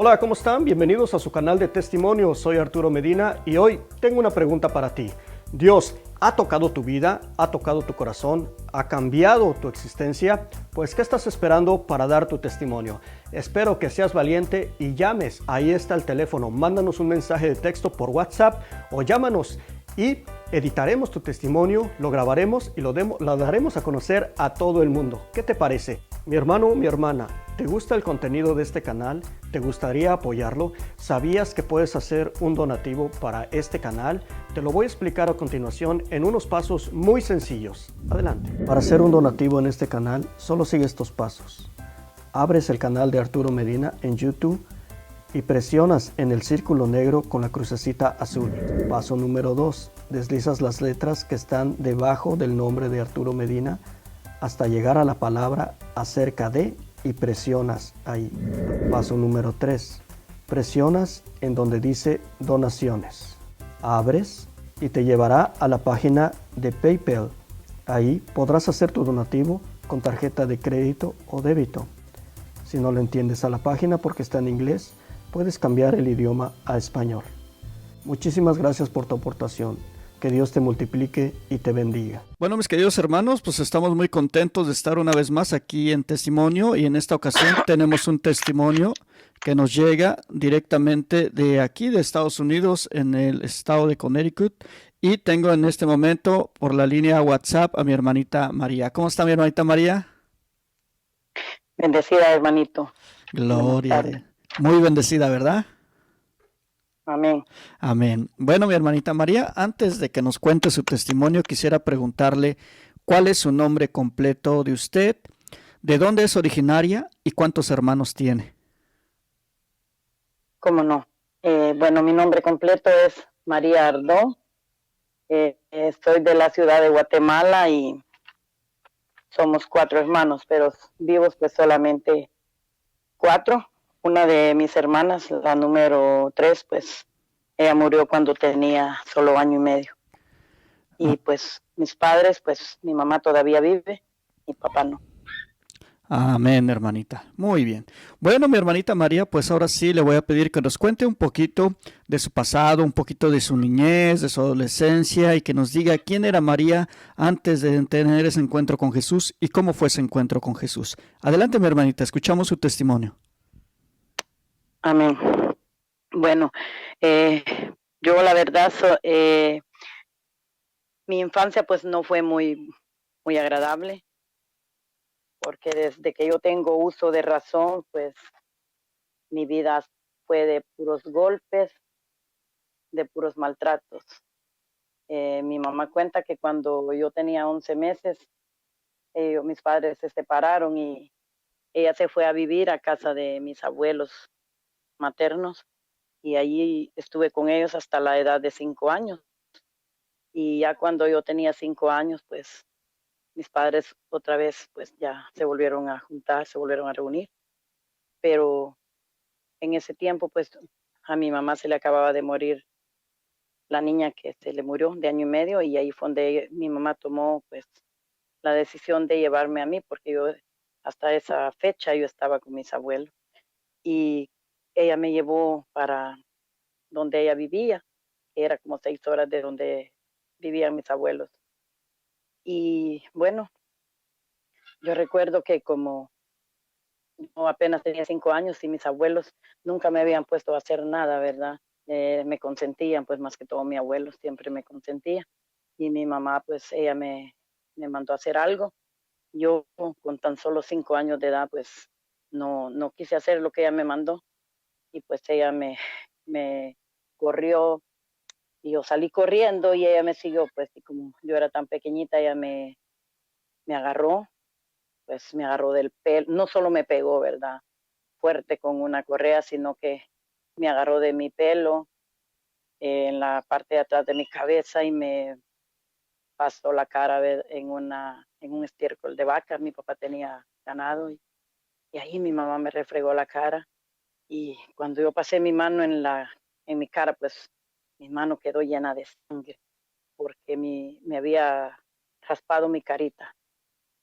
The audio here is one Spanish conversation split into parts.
Hola, ¿cómo están? Bienvenidos a su canal de testimonio. Soy Arturo Medina y hoy tengo una pregunta para ti. ¿Dios ha tocado tu vida? ¿Ha tocado tu corazón? ¿Ha cambiado tu existencia? Pues, ¿qué estás esperando para dar tu testimonio? Espero que seas valiente y llames. Ahí está el teléfono. Mándanos un mensaje de texto por WhatsApp o llámanos y editaremos tu testimonio, lo grabaremos y lo daremos a conocer a todo el mundo. ¿Qué te parece? Mi hermano, mi hermana, ¿te gusta el contenido de este canal? ¿Te gustaría apoyarlo? ¿Sabías que puedes hacer un donativo para este canal? Te lo voy a explicar a continuación en unos pasos muy sencillos. Adelante. Para hacer un donativo en este canal, solo sigue estos pasos. Abres el canal de Arturo Medina en YouTube y presionas en el círculo negro con la crucecita azul. Paso número 2. Deslizas las letras que están debajo del nombre de Arturo Medina hasta llegar a la palabra acerca de y presionas ahí. Paso número 3. Presionas en donde dice donaciones. Abres y te llevará a la página de PayPal. Ahí podrás hacer tu donativo con tarjeta de crédito o débito. Si no le entiendes a la página porque está en inglés, puedes cambiar el idioma a español. Muchísimas gracias por tu aportación. Que Dios te multiplique y te bendiga. Bueno, mis queridos hermanos, pues estamos muy contentos de estar una vez más aquí en Testimonio y en esta ocasión tenemos un testimonio que nos llega directamente de aquí, de Estados Unidos, en el estado de Connecticut. Y tengo en este momento por la línea WhatsApp a mi hermanita María. ¿Cómo está mi hermanita María? Bendecida, hermanito. Buenas Gloria a tardes. Dios. Muy bendecida, ¿verdad? Amén. Amén. Bueno, mi hermanita María, antes de que nos cuente su testimonio, quisiera preguntarle cuál es su nombre completo de usted, de dónde es originaria y cuántos hermanos tiene. ¿Cómo no? Bueno, mi nombre completo es María Ardó. Soy de la ciudad de Guatemala y somos 4 hermanos, pero vivos pues solamente 4. Una de mis hermanas, la número 3, pues ella murió cuando tenía solo año y medio. Ah, Y pues mis padres, pues mi mamá todavía vive, mi papá no. amén, hermanita. Muy bien. Bueno, mi hermanita María, pues ahora sí le voy a pedir que nos cuente un poquito de su pasado, un poquito de su niñez, de su adolescencia y que nos diga quién era María antes de tener ese encuentro con Jesús y cómo fue ese encuentro con Jesús. Adelante, mi hermanita, escuchamos su testimonio. Amén. Bueno, eh, yo la verdad mi infancia pues no fue muy agradable, porque desde que yo tengo uso de razón, pues mi vida fue de puros golpes, de puros maltratos. Mi mamá cuenta que cuando yo tenía 11 meses, mis padres se separaron y ella se fue a vivir a casa de mis abuelos maternos y allí estuve con ellos hasta la edad de 5 años. Y ya cuando yo tenía 5 años, pues mis padres otra vez pues ya se volvieron a juntar, se volvieron a reunir, pero en ese tiempo pues a mi mamá se le acababa de morir la niña que se le murió de año y medio y ahí fue donde mi mamá tomó pues la decisión de llevarme a mí porque yo hasta esa fecha yo estaba con mis abuelos y ella me llevó para donde ella vivía, que era como 6 horas de donde vivían mis abuelos. Y bueno, yo recuerdo que como no, apenas tenía 5 años y mis abuelos nunca me habían puesto a hacer nada, ¿verdad? Me consentían, pues más que todo mi abuelo siempre me consentía. Y mi mamá, pues ella me mandó a hacer algo. Yo con tan solo 5 años de edad, pues no quise hacer lo que ella me mandó. Y pues ella me corrió y yo salí corriendo y ella me siguió, pues y como yo era tan pequeñita, ella me agarró, pues me agarró del pelo, no solo me pegó, ¿verdad? Fuerte con una correa, sino que me agarró de mi pelo en la parte de atrás de mi cabeza y me pasó la cara en un estiércol de vaca. Mi papá tenía ganado y ahí mi mamá me refregó la cara y cuando yo pasé mi mano en mi cara, pues mi mano quedó llena de sangre porque me había raspado mi carita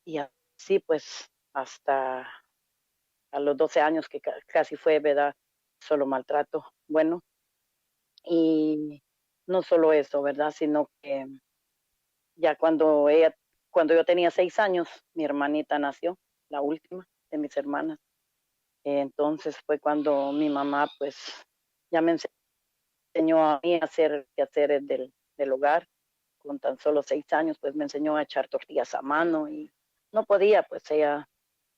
y así pues hasta a los 12 años que casi fue, ¿verdad? solo maltrato. Bueno, y no solo eso, ¿verdad? Sino que ya cuando yo tenía 6 años, mi hermanita nació, la última de mis hermanas. Entonces fue cuando mi mamá, pues, ya me enseñó a mí a hacer quehaceres del hogar. Con tan solo 6 años, pues me enseñó a echar tortillas a mano y no podía, pues ella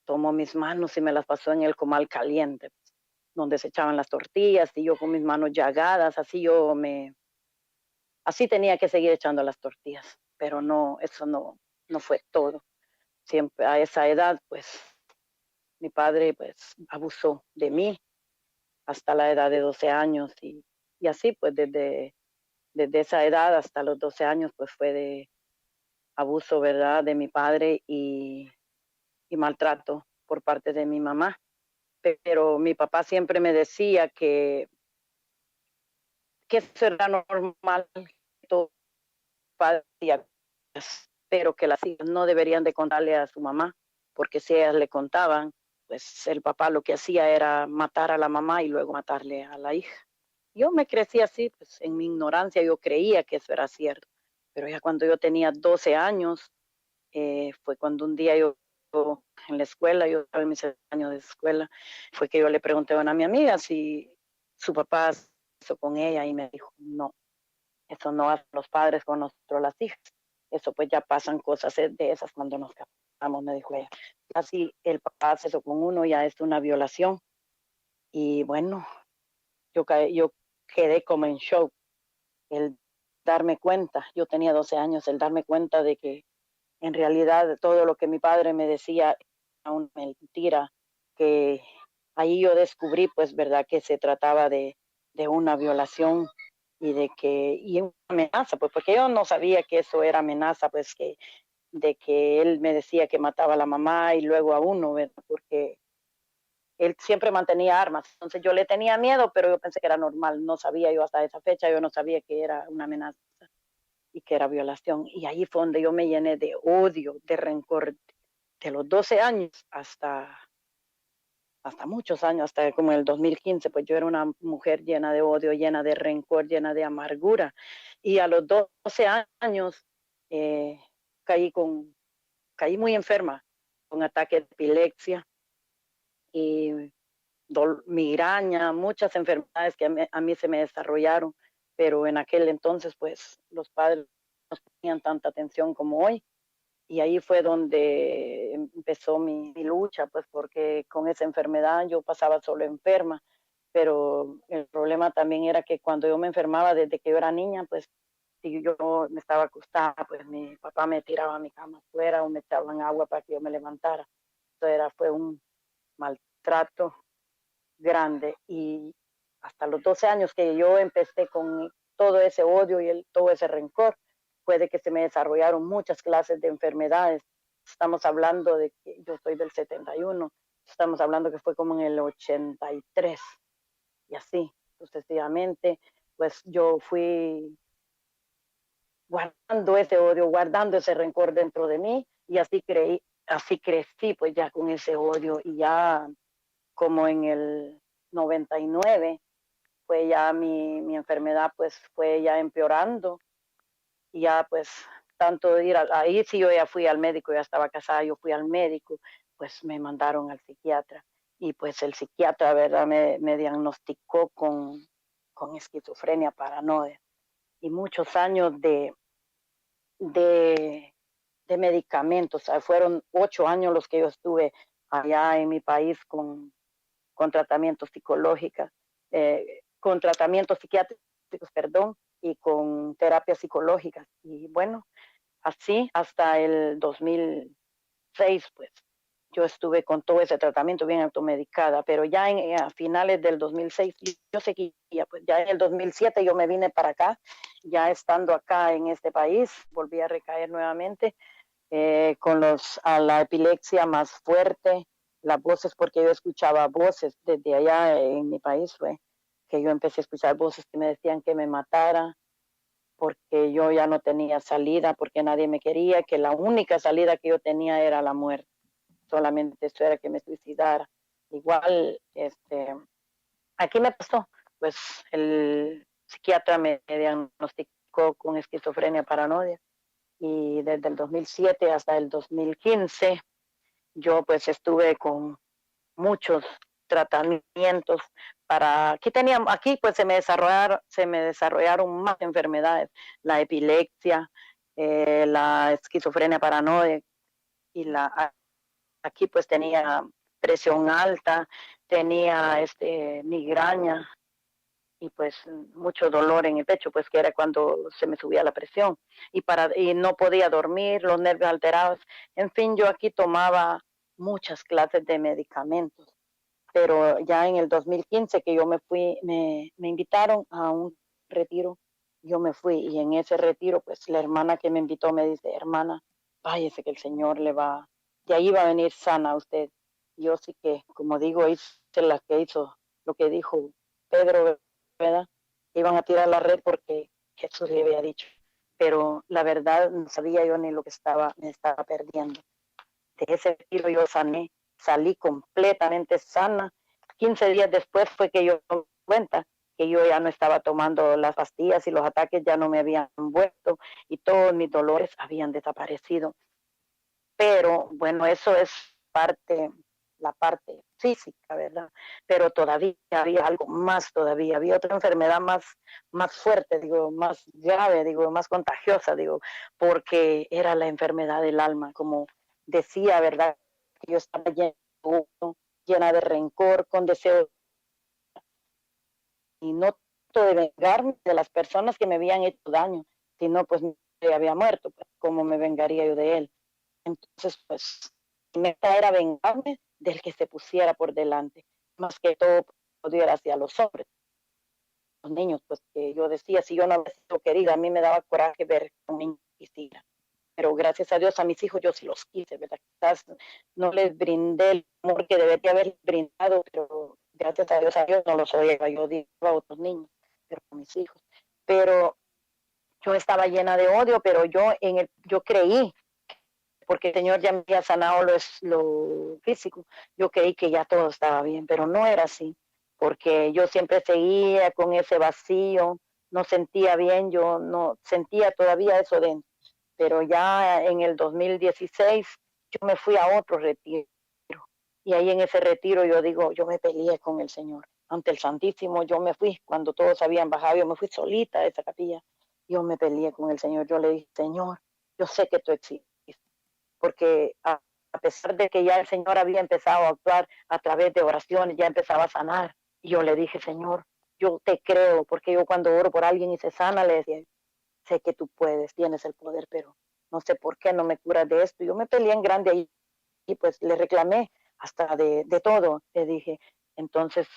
tomó mis manos y me las pasó en el comal caliente, pues, donde se echaban las tortillas y yo con mis manos llagadas, así tenía que seguir echando las tortillas, pero no, eso no fue todo. Siempre a esa edad, pues mi padre pues abusó de mí hasta la edad de 12 años y así pues desde esa edad hasta los 12 años pues fue de abuso, ¿verdad?, de mi padre y maltrato por parte de mi mamá. Pero mi papá siempre me decía que eso era normal, que todo padre hacía cosas, pero que las hijas no deberían de contarle a su mamá, porque si ellas le contaban, pues el papá lo que hacía era matar a la mamá y luego matarle a la hija. Yo me crecí así, pues en mi ignorancia yo creía que eso era cierto, pero ya cuando yo tenía 12 años, fue cuando un día yo en la escuela, yo estaba en mis años de escuela, fue que yo le pregunté a una mi amiga si su papá hizo con ella y me dijo, no, eso no hacen los padres con nosotros las hijas, eso pues ya pasan cosas de esas cuando nos casamos, me dijo ella. Así el papá hace eso con uno, ya es una violación. Y bueno, yo quedé como en shock, el darme cuenta, yo tenía 12 años, el darme cuenta de que en realidad todo lo que mi padre me decía era una mentira, que ahí yo descubrí pues verdad que se trataba de una violación y una amenaza, pues porque yo no sabía que eso era amenaza, pues de que él me decía que mataba a la mamá y luego a uno, ¿verdad? Porque él siempre mantenía armas, entonces yo le tenía miedo, pero yo pensé que era normal, no sabía yo hasta esa fecha, yo no sabía que era una amenaza y que era violación. Y ahí fue donde yo me llené de odio, de rencor, de los 12 años hasta muchos años, hasta como en el 2015, pues yo era una mujer llena de odio, llena de rencor, llena de amargura. Y a los 12 años eh, caí, caí muy enferma, con ataque de epilepsia y migraña, muchas enfermedades que a mí se me desarrollaron, pero en aquel entonces pues los padres no tenían tanta atención como hoy. Y ahí fue donde empezó mi lucha, pues porque con esa enfermedad yo pasaba solo enferma, pero el problema también era que cuando yo me enfermaba desde que yo era niña, pues si yo me estaba acostada, pues mi papá me tiraba a mi cama afuera o me echaban agua para que yo me levantara. Fue un maltrato grande y hasta los 12 años que yo empecé con todo ese odio y todo ese rencor, puede que se me desarrollaron muchas clases de enfermedades. Estamos hablando de que yo soy del 71, estamos hablando que fue como en el 83 y así sucesivamente, pues yo fui guardando ese odio, guardando ese rencor dentro de mí y así crecí pues ya con ese odio y ya como en el 99 fue ya mi enfermedad pues fue ya empeorando y ya pues tanto de ir ahí sí yo ya fui al médico, ya estaba casada, yo fui al médico, pues me mandaron al psiquiatra y pues el psiquiatra, ¿verdad? Me diagnosticó con esquizofrenia paranoia y muchos años de, de medicamentos, o sea, fueron 8 años los que yo estuve allá en mi país con tratamientos psicológicos, con tratamientos psiquiátricos, perdón, y con terapias psicológicas. Y bueno, así hasta el 2006, pues yo estuve con todo ese tratamiento bien automedicada, pero ya a finales del 2006 yo seguía, pues ya en el 2007 yo me vine para acá, ya estando acá en este país, volví a recaer nuevamente con a la epilepsia más fuerte, las voces, porque yo escuchaba voces desde allá en mi país, fue que yo empecé a escuchar voces que me decían que me matara, porque yo ya no tenía salida, porque nadie me quería, que la única salida que yo tenía era la muerte, solamente eso era que me suicidara. Igual, aquí me pasó, pues el psiquiatra me diagnosticó con esquizofrenia paranoia y desde el 2007 hasta el 2015 yo pues estuve con muchos tratamientos para aquí pues se me desarrollaron más enfermedades, la epilepsia, la esquizofrenia paranoide y aquí pues tenía presión alta, tenía migraña y pues mucho dolor en el pecho, pues que era cuando se me subía la presión y no podía dormir, los nervios alterados. En fin, yo aquí tomaba muchas clases de medicamentos, pero ya en el 2015 que yo me fui, me invitaron a un retiro, yo me fui y en ese retiro, pues la hermana que me invitó me dice, hermana, váyase que el Señor de ahí va a venir sana usted. Yo sí que, como digo, hice la que hizo, lo que dijo Pedro, ¿verdad? Iban a tirar la red porque Jesús le había dicho, pero la verdad no sabía yo ni lo que me estaba perdiendo. De ese retiro yo salí completamente sana. 15 días después fue que yo me di cuenta que yo ya no estaba tomando las pastillas y los ataques ya no me habían vuelto y todos mis dolores habían desaparecido. Pero bueno, eso es la parte física, ¿verdad? Pero todavía había algo más todavía, había otra enfermedad más fuerte, digo, más grave, digo, más contagiosa, digo, porque era la enfermedad del alma, como decía, ¿verdad? Que yo estaba llena de rencor, con deseo y no de vengarme de las personas que me habían hecho daño, sino pues había muerto, pues, ¿cómo me vengaría yo de él? Entonces, pues, mi meta era vengarme del que se pusiera por delante, más que todo odiar hacia los hombres, los niños, pues que yo decía, si yo no había sido querida, a mí me daba coraje ver que un niño quisiera. Pero gracias a Dios a mis hijos yo sí los quise, ¿verdad? Quizás no les brindé el amor que debería haber brindado, pero gracias a Dios no los odiaba, yo odiaba a otros niños, pero a mis hijos. Pero yo estaba llena de odio, pero yo creí porque el Señor ya me había sanado lo físico. Yo creí que ya todo estaba bien, pero no era así, porque yo siempre seguía con ese vacío, no sentía bien, yo no sentía todavía eso dentro. Pero ya en el 2016 yo me fui a otro retiro y ahí en ese retiro yo digo, yo me peleé con el Señor. Ante el Santísimo yo me fui, cuando todos habían bajado, yo me fui solita a esa capilla. Yo me peleé con el Señor, yo le dije, Señor, yo sé que tú existes porque a pesar de que ya el Señor había empezado a actuar a través de oraciones, ya empezaba a sanar. Y yo le dije, Señor, yo te creo, porque yo cuando oro por alguien y se sana, le decía, sé que tú puedes, tienes el poder, pero no sé por qué no me curas de esto. Yo me peleé en grande ahí y pues le reclamé hasta de todo, le dije. Entonces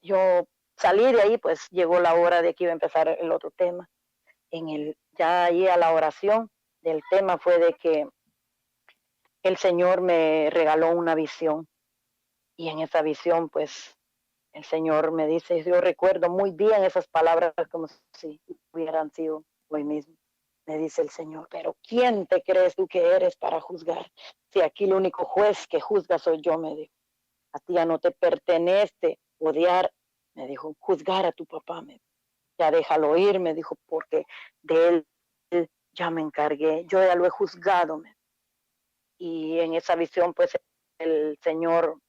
yo salí de ahí, pues llegó la hora de que iba a empezar el otro tema. Ya ahí a la oración del tema fue de que el Señor me regaló una visión y en esa visión pues el Señor me dice, yo recuerdo muy bien esas palabras como si hubieran sido hoy mismo. Me dice el Señor, pero ¿quién te crees tú que eres para juzgar? Si aquí el único juez que juzga soy yo, me dijo. A ti ya no te pertenece odiar, me dijo, juzgar a tu papá. Ya déjalo ir, me dijo, porque de él ya me encargué, yo ya lo he juzgado. Y en esa visión pues el Señor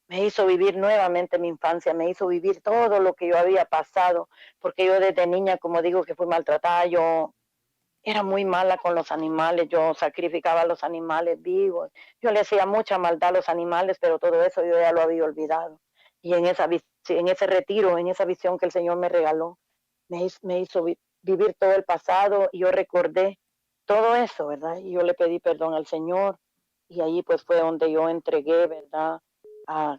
me hizo vivir nuevamente mi infancia, me hizo vivir todo lo que yo había pasado, porque yo desde niña, como digo, que fui maltratada, yo era muy mala con los animales, yo sacrificaba a los animales vivos, yo le hacía mucha maldad a los animales, pero todo eso yo ya lo había olvidado. Y en ese retiro, en esa visión que el Señor me regaló, me hizo vivir todo el pasado y yo recordé todo eso, ¿verdad? Y yo le pedí perdón al Señor y ahí pues fue donde yo entregué, ¿verdad?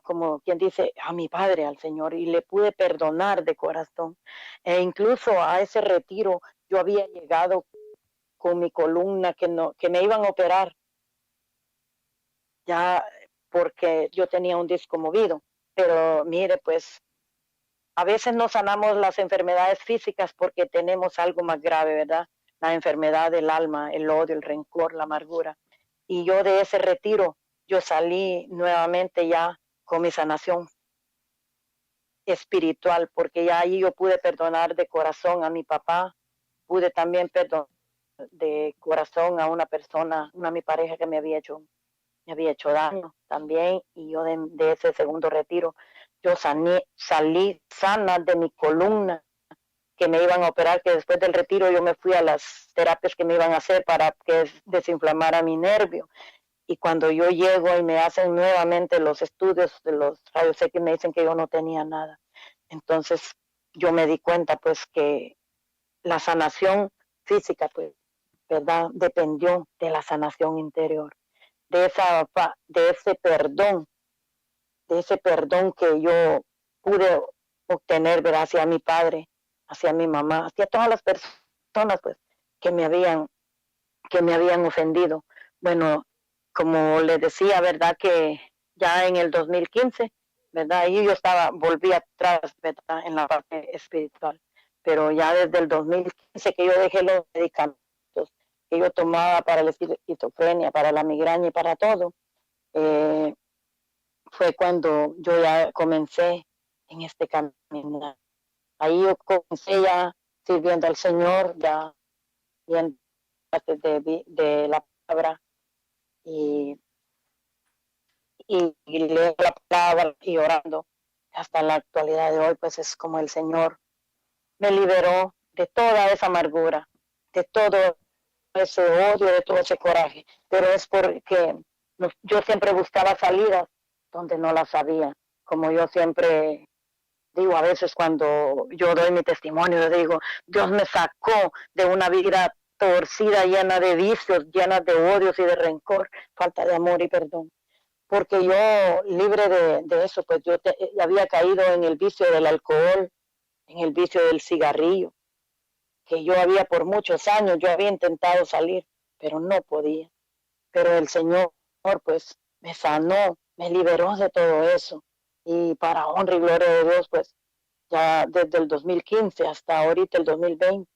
Como quien dice, a mi padre, al Señor, y le pude perdonar de corazón. E incluso a ese retiro yo había llegado con mi columna que me iban a operar ya porque yo tenía un disco movido. Pero mire, pues a veces no sanamos las enfermedades físicas porque tenemos algo más grave, ¿verdad? La enfermedad del alma, el odio, el rencor, la amargura. Y yo de ese retiro, yo salí nuevamente ya con mi sanación espiritual, porque ya ahí yo pude perdonar de corazón a mi papá, pude también perdonar de corazón a una persona, a mi pareja que me había hecho daño también, y yo de ese segundo retiro, yo salí sana de mi columna, que me iban a operar, que después del retiro yo me fui a las terapias que me iban a hacer para que desinflamara mi nervio. Y cuando yo llego y me hacen nuevamente los estudios de los rayos X, me dicen que yo no tenía nada. Entonces yo me di cuenta pues que la sanación física, pues, ¿verdad? Dependió de la sanación interior, de ese perdón que yo pude obtener, ¿verdad? Hacia mi padre, hacia mi mamá, hacia todas las personas pues que que me habían ofendido. Bueno, como les decía, ¿verdad? Que ya en el 2015, ¿verdad? Ahí yo volví atrás, ¿verdad? En la parte espiritual. Pero ya desde el 2015 que yo dejé los medicamentos que yo tomaba para la esquizofrenia, para la migraña y para todo, eh, fue cuando yo ya comencé en este camino. Ahí yo comencé ya sirviendo al Señor, ya bien de la palabra, y, y leo la palabra y orando. Hasta la actualidad de hoy, pues es como el Señor me liberó de toda esa amargura, de todo ese odio, de todo ese coraje. Pero es porque yo siempre buscaba salidas donde no las sabía. Como yo siempre digo, a veces cuando yo doy mi testimonio, digo, Dios me sacó de una vida torcida, llena de vicios, llena de odios y de rencor, falta de amor y perdón. Porque yo, libre de eso, pues yo había caído en el vicio del alcohol, en el vicio del cigarrillo, que yo había por muchos años, yo había intentado salir, pero no podía. Pero el Señor, pues, me sanó, me liberó de todo eso. Y para honra y gloria de Dios, pues, ya desde el 2015 hasta ahorita el 2020,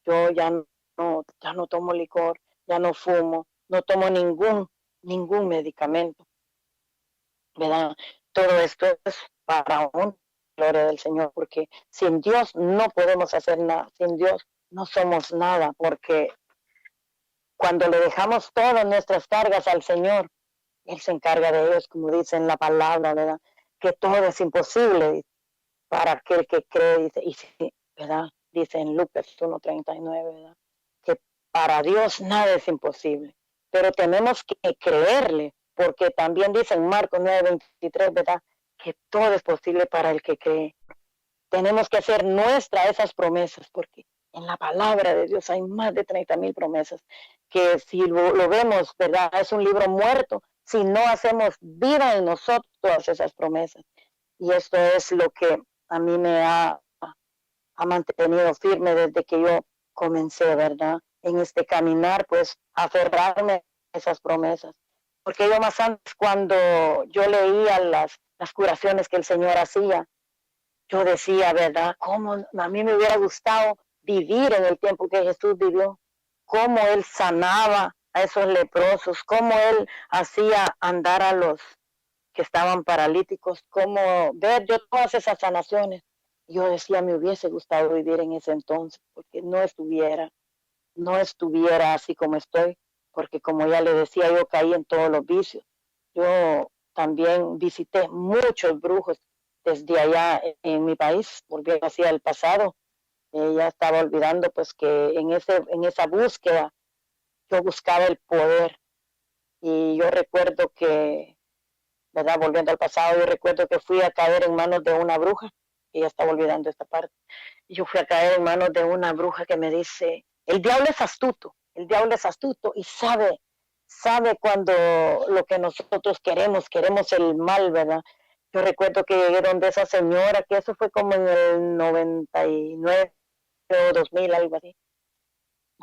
yo ya no tomo licor, ya no fumo, no tomo ningún medicamento, ¿verdad? Todo esto es para honra y gloria del Señor, porque sin Dios no podemos hacer nada, sin Dios no somos nada, porque cuando le dejamos todas nuestras cargas al Señor, Él se encarga de ellos, como dice en la palabra, ¿verdad? Que todo es imposible para aquel que cree, dice, y sí, ¿verdad? Dice en Lucas 1:39, ¿verdad? Que para Dios nada es imposible, pero tenemos que creerle, porque también dice en Marcos 9:23, ¿verdad? Que todo es posible para el que cree. Tenemos que hacer nuestra esas promesas, porque en la palabra de Dios hay más de 30,000 promesas, que si lo vemos, ¿verdad? Es un libro muerto, si no hacemos vida en nosotros todas esas promesas. Y esto es lo que a mí ha mantenido firme desde que yo comencé, ¿verdad? En este caminar, pues, aferrarme a esas promesas. Porque yo más antes, cuando yo leía las curaciones que el Señor hacía, yo decía, ¿verdad? ¿Cómo a mí me hubiera gustado vivir en el tiempo que Jesús vivió? Cómo Él sanaba a esos leprosos, cómo Él hacía andar a los que estaban paralíticos, cómo ver yo todas esas sanaciones. Yo decía, me hubiese gustado vivir en ese entonces, porque no estuviera así como estoy, porque como ya le decía, yo caí en todos los vicios. Yo también visité muchos brujos desde allá en mi país, volviendo hacia el pasado. Ya estaba olvidando pues que en esa búsqueda yo buscaba el poder, y yo recuerdo que, ¿verdad? Volviendo al pasado, yo recuerdo que fui a caer en manos de una bruja, y ya estaba olvidando esta parte. Yo fui a caer en manos de una bruja que me dice, el diablo es astuto y sabe cuando lo que nosotros queremos el mal, ¿verdad? Yo recuerdo que llegué donde esa señora, que eso fue como en el 99 o 2000, algo así.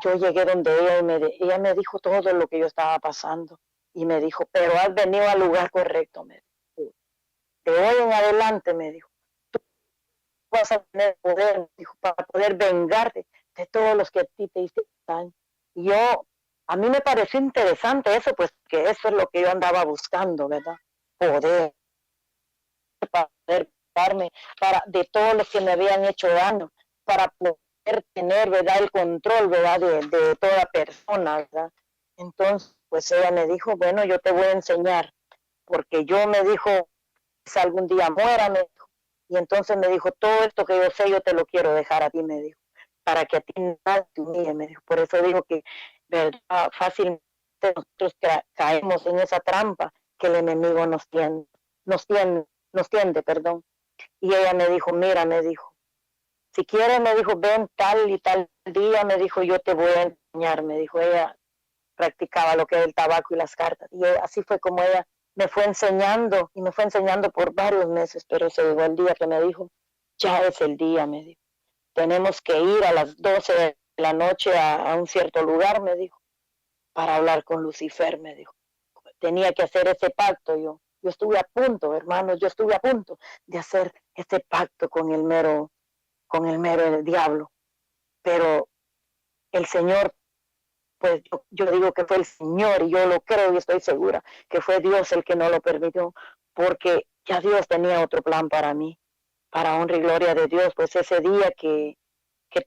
Yo llegué donde ella y ella me dijo todo lo que yo estaba pasando. Y me dijo, pero has venido al lugar correcto, me dijo. De hoy en adelante, me dijo, tú vas a tener poder, me dijo, para poder vengarte de todos los que a ti te hicieron daño. Y a mí me pareció interesante eso, pues que eso es lo que yo andaba buscando, ¿verdad? Poder darme de todos los que me habían hecho daño, para poder tener, ¿verdad?, el control, ¿verdad?, de toda persona, ¿verdad? Entonces, pues ella me dijo, bueno, yo te voy a enseñar, porque yo me dijo, si algún día muera, me dijo, y entonces me dijo, todo esto que yo sé, yo te lo quiero dejar a ti, me dijo, para que a ti nadie te humille, me dijo. Por eso digo que, verdad, fácilmente nosotros caemos en esa trampa que el enemigo nos tiende, perdón. Y ella me dijo, mira, me dijo, si quieres, me dijo, ven tal y tal día, me dijo, yo te voy a enseñar, me dijo. Ella practicaba lo que es el tabaco y las cartas. Y así fue como ella me fue enseñando, y me fue enseñando por varios meses, pero se llegó el día que me dijo, ya es el día, me dijo. Tenemos que ir a las 12 de la noche a un cierto lugar, me dijo, para hablar con Lucifer, me dijo. Tenía que hacer ese pacto yo. Yo estuve a punto, hermanos, yo estuve a punto de hacer ese pacto con el mero diablo. Pero el Señor, pues yo digo que fue el Señor, y yo lo creo y estoy segura que fue Dios el que no lo permitió, porque ya Dios tenía otro plan para mí, para honra y gloria de Dios. Pues ese día que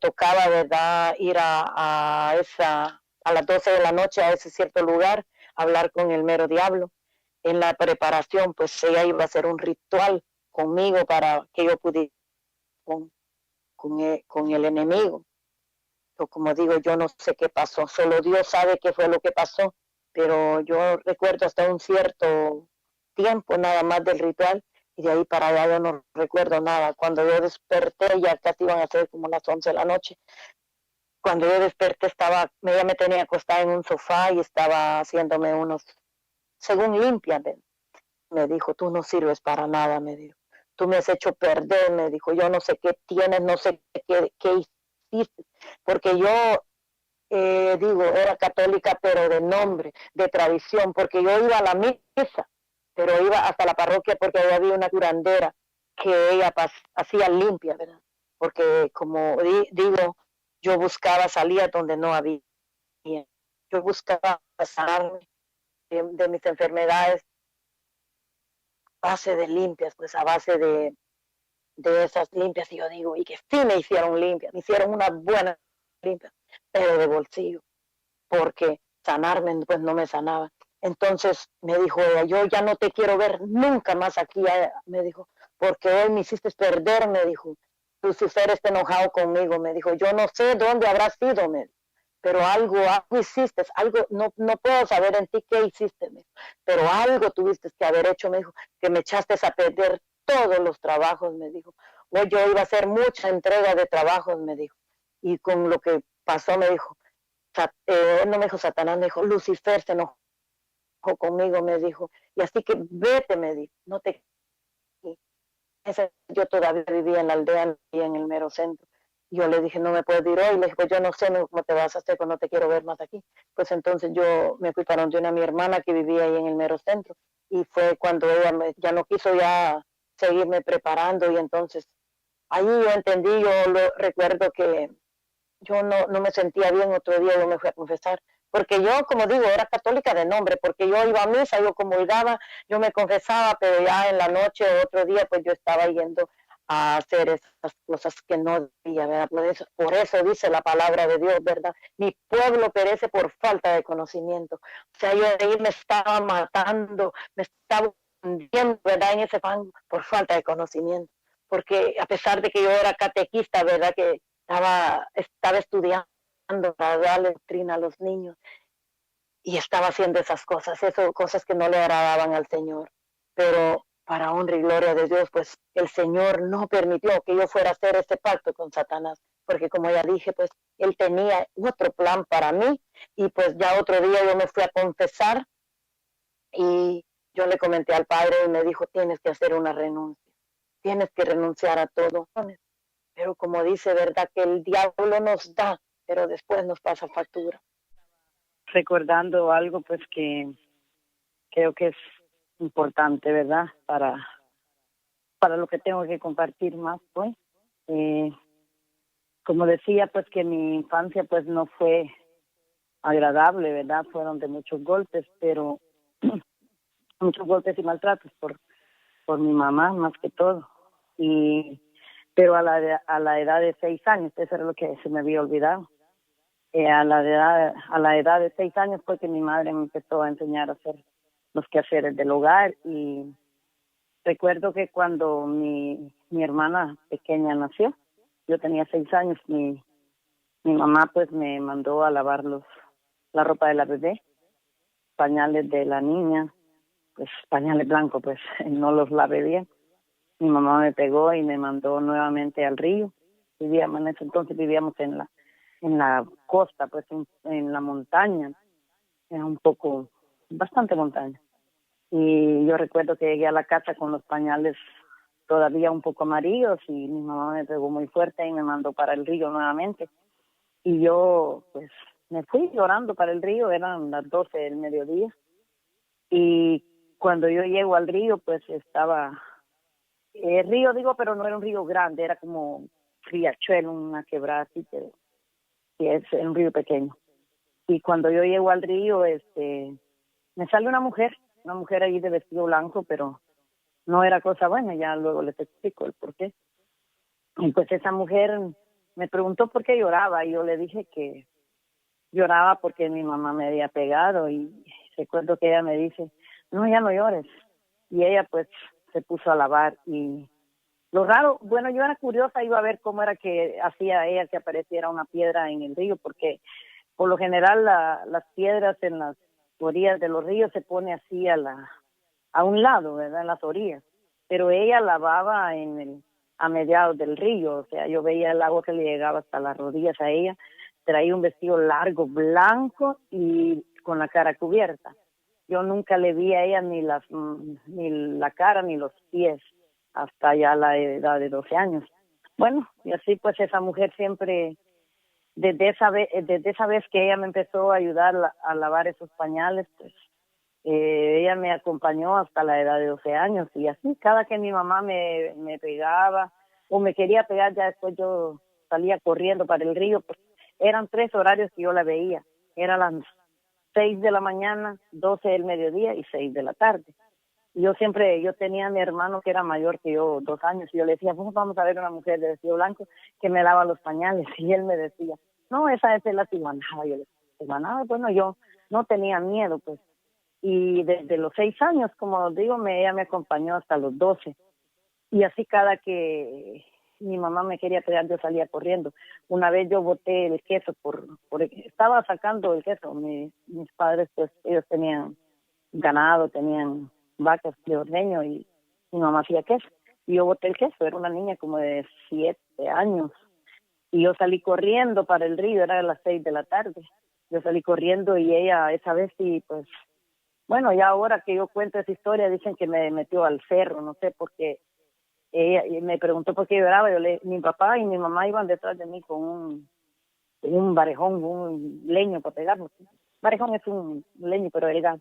tocaba, ¿verdad?, ir a las 12 de la noche a ese cierto lugar, hablar con el mero diablo. En la preparación, pues ella iba a hacer un ritual conmigo para que yo pudiera con el enemigo. Yo, como digo, yo no sé qué pasó, solo Dios sabe qué fue lo que pasó, pero yo recuerdo hasta un cierto tiempo nada más del ritual, y de ahí para allá yo no recuerdo nada. Cuando yo desperté, ya casi iban a ser como las 11 de la noche. Cuando yo desperté, ella me tenía acostada en un sofá y estaba haciéndome unos, según limpia, me dijo, tú no sirves para nada, me dijo. Tú me has hecho perder, me dijo. Yo no sé qué tienes, no sé qué hiciste, porque yo, digo, era católica, pero de nombre, de tradición, porque yo iba a la misa, pero iba hasta la parroquia porque ahí había una curandera que ella hacía limpia, ¿verdad? Porque como digo, yo buscaba salida donde no había. Yo buscaba sanarme de mis enfermedades a base de limpias, pues a base de esas limpias. Y yo digo, y que sí me hicieron limpias, me hicieron una buena limpia, pero de bolsillo, porque sanarme pues no me sanaba. Entonces me dijo ella, yo ya no te quiero ver nunca más aquí, me dijo, porque hoy me hiciste perder, me dijo. Lucifer está enojado conmigo, me dijo, yo no sé dónde habrás ido, me dijo, pero algo hiciste, algo, no puedo saber en ti qué hiciste, me dijo, pero algo tuviste que haber hecho, me dijo, que me echaste a perder todos los trabajos, me dijo. Hoy yo iba a hacer mucha entrega de trabajos, me dijo, y con lo que pasó, me dijo, no me dijo Satanás, me dijo Lucifer se enojó conmigo, me dijo, y así que vete, me dijo, no te... Yo todavía vivía en la aldea y en el mero centro. Yo le dije, no me puedes ir hoy. Le dije, pues yo no sé cómo te vas a hacer, pues no te quiero ver más aquí. Pues entonces yo me fui para donde una mi hermana que vivía ahí en el mero centro. Y fue cuando ella ya no quiso ya seguirme preparando. Y entonces ahí yo entendí, recuerdo que yo no me sentía bien. Otro día yo me fui a confesar, porque yo, como digo, era católica de nombre, porque yo iba a misa, yo comulgaba, yo me confesaba, pero ya en la noche o otro día, pues yo estaba yendo a hacer esas cosas que no debía, ¿verdad? Por eso dice la palabra de Dios, ¿verdad? Mi pueblo perece por falta de conocimiento. O sea, yo ahí me estaba matando, me estaba hundiendo, ¿verdad? En ese fango por falta de conocimiento. Porque a pesar de que yo era catequista, ¿verdad? Que estaba estudiando para darle doctrina a los niños, y estaba haciendo esas cosas, cosas que no le agradaban al Señor. Pero para honra y gloria de Dios, pues el Señor no permitió que yo fuera a hacer este pacto con Satanás, porque como ya dije, pues él tenía otro plan para mí. Y pues ya otro día yo me fui a confesar, y yo le comenté al Padre y me dijo, tienes que hacer una renuncia, tienes que renunciar a todo. Pero como dice, ¿verdad?, que el diablo nos da, pero después nos pasa factura. Recordando algo, pues, que creo que es importante, ¿verdad?, para lo que tengo que compartir más, pues. Como decía, pues, que mi infancia, pues, no fue agradable, ¿verdad? Fueron de muchos golpes, pero muchos golpes y maltratos por mi mamá, más que todo. y pero a la edad de 6 años, eso era lo que se me había olvidado. A la edad de 6 años fue que mi madre me empezó a enseñar a hacer los quehaceres del hogar, y recuerdo que cuando mi hermana pequeña nació, yo tenía 6 años, mi mamá pues me mandó a lavar la ropa de la bebé, pañales de la niña, pues pañales blancos, pues no los lavé bien. Mi mamá me pegó y me mandó nuevamente al río. En ese entonces vivíamos en la costa, pues en la montaña, era bastante montaña. Y yo recuerdo que llegué a la casa con los pañales todavía un poco amarillos y mi mamá me pegó muy fuerte y me mandó para el río nuevamente. Y yo pues me fui llorando para el río, eran las 12 del mediodía. Y cuando yo llego al río, pues estaba el río, digo, pero no era un río grande, era como un riachuelo, una quebrada así, que es un río pequeño. Y cuando yo llego al río, me sale una mujer ahí de vestido blanco, pero no era cosa buena, ya luego les explico el por qué. Y pues esa mujer me preguntó por qué lloraba, y yo le dije que lloraba porque mi mamá me había pegado, y recuerdo que ella me dice, no, ya no llores. Y ella pues se puso a lavar, y lo raro, bueno, yo era curiosa, iba a ver cómo era que hacía ella que apareciera una piedra en el río, porque por lo general las piedras en las orillas de los ríos se pone así a un lado, ¿verdad? En las orillas. Pero ella lavaba a mediados del río, o sea, yo veía el agua que le llegaba hasta las rodillas a ella, traía un vestido largo, blanco y con la cara cubierta. Yo nunca le vi a ella ni la cara ni los pies hasta ya la edad de 12 años. Bueno, y así pues esa mujer siempre, desde esa vez que ella me empezó a ayudar a lavar esos pañales, pues ella me acompañó hasta la edad de 12 años, y así cada que mi mamá me pegaba o me quería pegar, ya después yo salía corriendo para el río, pues eran 3 horarios que yo la veía, eran las 6 de la mañana, 12 del mediodía y 6 de la tarde. Yo tenía a mi hermano que era mayor que yo, 2 años, y yo le decía, pues vamos a ver una mujer de vestido blanco que me lava los pañales, y él me decía, no, esa es la tiguanaba. Yo le decía, tiguanaba, bueno, yo no tenía miedo, pues, y desde los 6 años, como digo, ella me acompañó hasta los 12, y así cada que mi mamá me quería pegar, yo salía corriendo. Una vez yo boté el queso estaba sacando el queso, mis padres, pues, ellos tenían ganado, tenían vacas de ordeño, y mi mamá hacía queso. Y yo boté el queso, era una niña como de 7 años. Y yo salí corriendo para el río, era a las 6 de la tarde. Yo salí corriendo y ella esa vez sí, pues, bueno, ya ahora que yo cuento esa historia, dicen que me metió al cerro, no sé por qué. Ella me preguntó por qué lloraba. Mi papá y mi mamá iban detrás de mí con un barejón, un leño para pegarme. Barejón es un leño, pero delgado.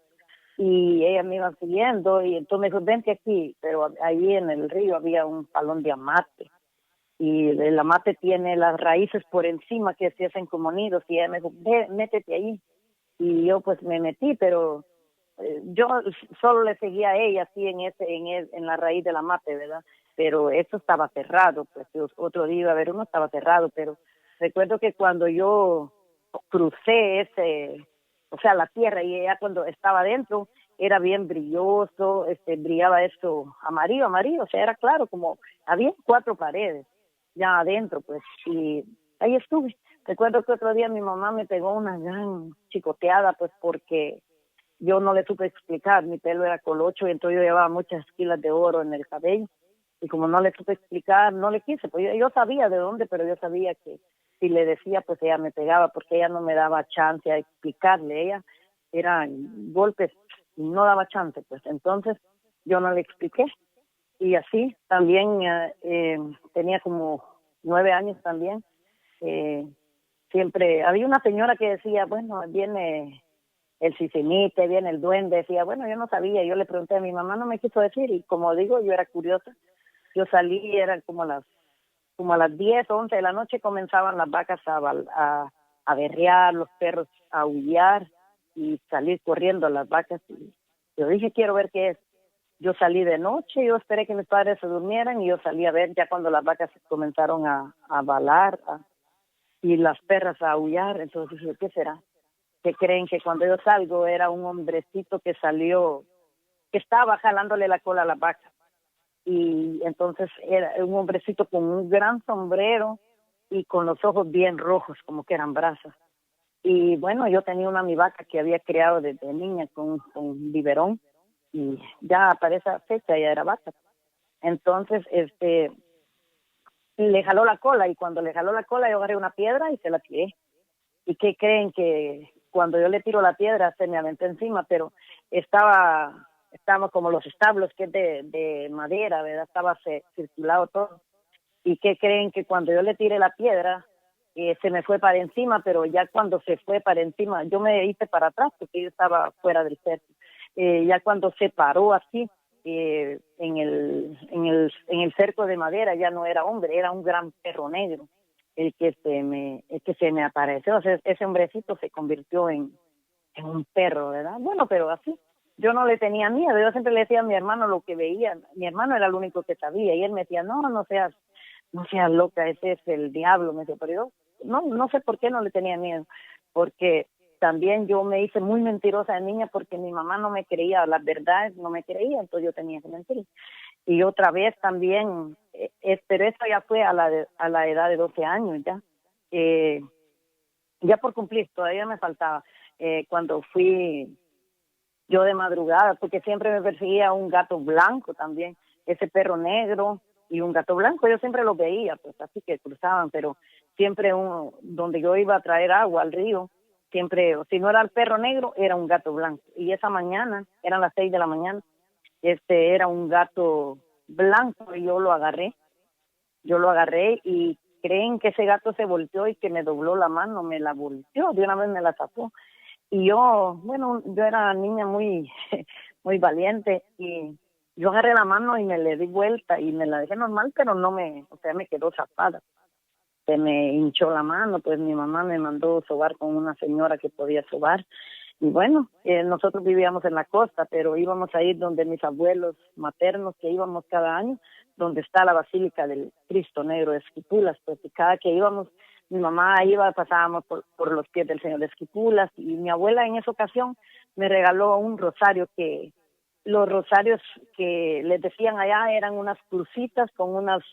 Y ella me iba siguiendo, y entonces me dijo, vente aquí, pero ahí en el río había un palón de amate, y el amate tiene las raíces por encima que se hacen como nidos, y ella me dijo, ve, métete ahí. Y yo pues me metí, pero yo solo le seguía a ella así en la raíz del amate, ¿verdad? Pero eso estaba cerrado, pues otro día iba a ver uno, estaba cerrado, pero recuerdo que cuando yo crucé o sea, la tierra, y ella cuando estaba adentro era bien brilloso, brillaba esto amarillo, amarillo, o sea, era claro, como había 4 paredes ya adentro, pues, y ahí estuve. Recuerdo que otro día mi mamá me pegó una gran chicoteada, pues, porque yo no le supe explicar, mi pelo era colocho, y entonces yo llevaba muchas esquilas de oro en el cabello, y como no le supe explicar, no le quise, pues yo sabía de dónde, pero yo sabía que si le decía, pues ella me pegaba, porque ella no me daba chance a explicarle, ella eran golpes y no daba chance, pues entonces yo no le expliqué, y así también tenía como 9 años también, eh, siempre había una señora que decía, bueno, viene el sisinite, viene el duende, decía, bueno, yo no sabía, yo le pregunté a mi mamá, no me quiso decir, y como digo, yo era curiosa, yo salí, eran como a las 10, 11 de la noche comenzaban las vacas a berrear, los perros a aullar, y salir corriendo a las vacas, y yo dije, quiero ver qué es. Yo salí de noche, yo esperé que mis padres se durmieran y yo salí a ver ya cuando las vacas comenzaron a balar y las perras a aullar. Entonces dije, ¿qué será? ¿Qué creen? Que cuando yo salgo era un hombrecito que salió, que estaba jalándole la cola a las vacas. Y entonces era un hombrecito con un gran sombrero y con los ojos bien rojos, como que eran brasas. Y bueno, yo tenía una mi vaca que había criado desde niña con biberón y ya para esa fecha ya era vaca. Entonces, le jaló la cola y cuando le jaló la cola yo agarré una piedra y se la tiré. ¿Y qué creen? Que cuando yo le tiro la piedra se me aventó encima, pero estaba como los establos que es de madera, ¿verdad? Estaba circulado todo. ¿Y qué creen? Que cuando yo le tiré la piedra, se me fue para encima, pero ya cuando se fue para encima, yo me hice para atrás porque yo estaba fuera del cerco. Ya cuando se paró así, en el cerco de madera, ya no era hombre, era un gran perro negro el que se me apareció. O sea, ese hombrecito se convirtió en un perro, ¿verdad? Bueno, pero así. Yo no le tenía miedo, yo siempre le decía a mi hermano lo que veía. Mi hermano era el único que sabía y él me decía, no seas loca, ese es el diablo. Me decía, pero yo no sé por qué no le tenía miedo, porque también yo me hice muy mentirosa de niña porque mi mamá no me creía, las verdades no me creía, entonces yo tenía que mentir. Y otra vez también, pero eso ya fue a la edad de 12 años ya. Ya por cumplir, todavía me faltaba. Cuando fui yo de madrugada, porque siempre me perseguía un gato blanco también, ese perro negro y un gato blanco, yo siempre los veía, pues así que cruzaban, pero siempre donde yo iba a traer agua al río, siempre, si no era el perro negro, era un gato blanco. Y esa mañana, eran las 6 de la mañana, era un gato blanco y yo lo agarré y creen que ese gato se volteó y que me dobló la mano, me la volteó, de una vez me la sacó. Y yo era niña muy, muy valiente y yo agarré la mano y me le di vuelta y me la dejé normal, pero me quedó zapada. Se me hinchó la mano, pues mi mamá me mandó sobar con una señora que podía sobar. Y bueno, nosotros vivíamos en la costa, pero íbamos a ir donde mis abuelos maternos, que íbamos cada año, donde está la Basílica del Cristo Negro de Esquipulas, pues y cada que íbamos, mi mamá iba, pasábamos por los pies del Señor de Esquipulas, y mi abuela en esa ocasión me regaló un rosario que los rosarios que les decían allá eran unas crucitas con unas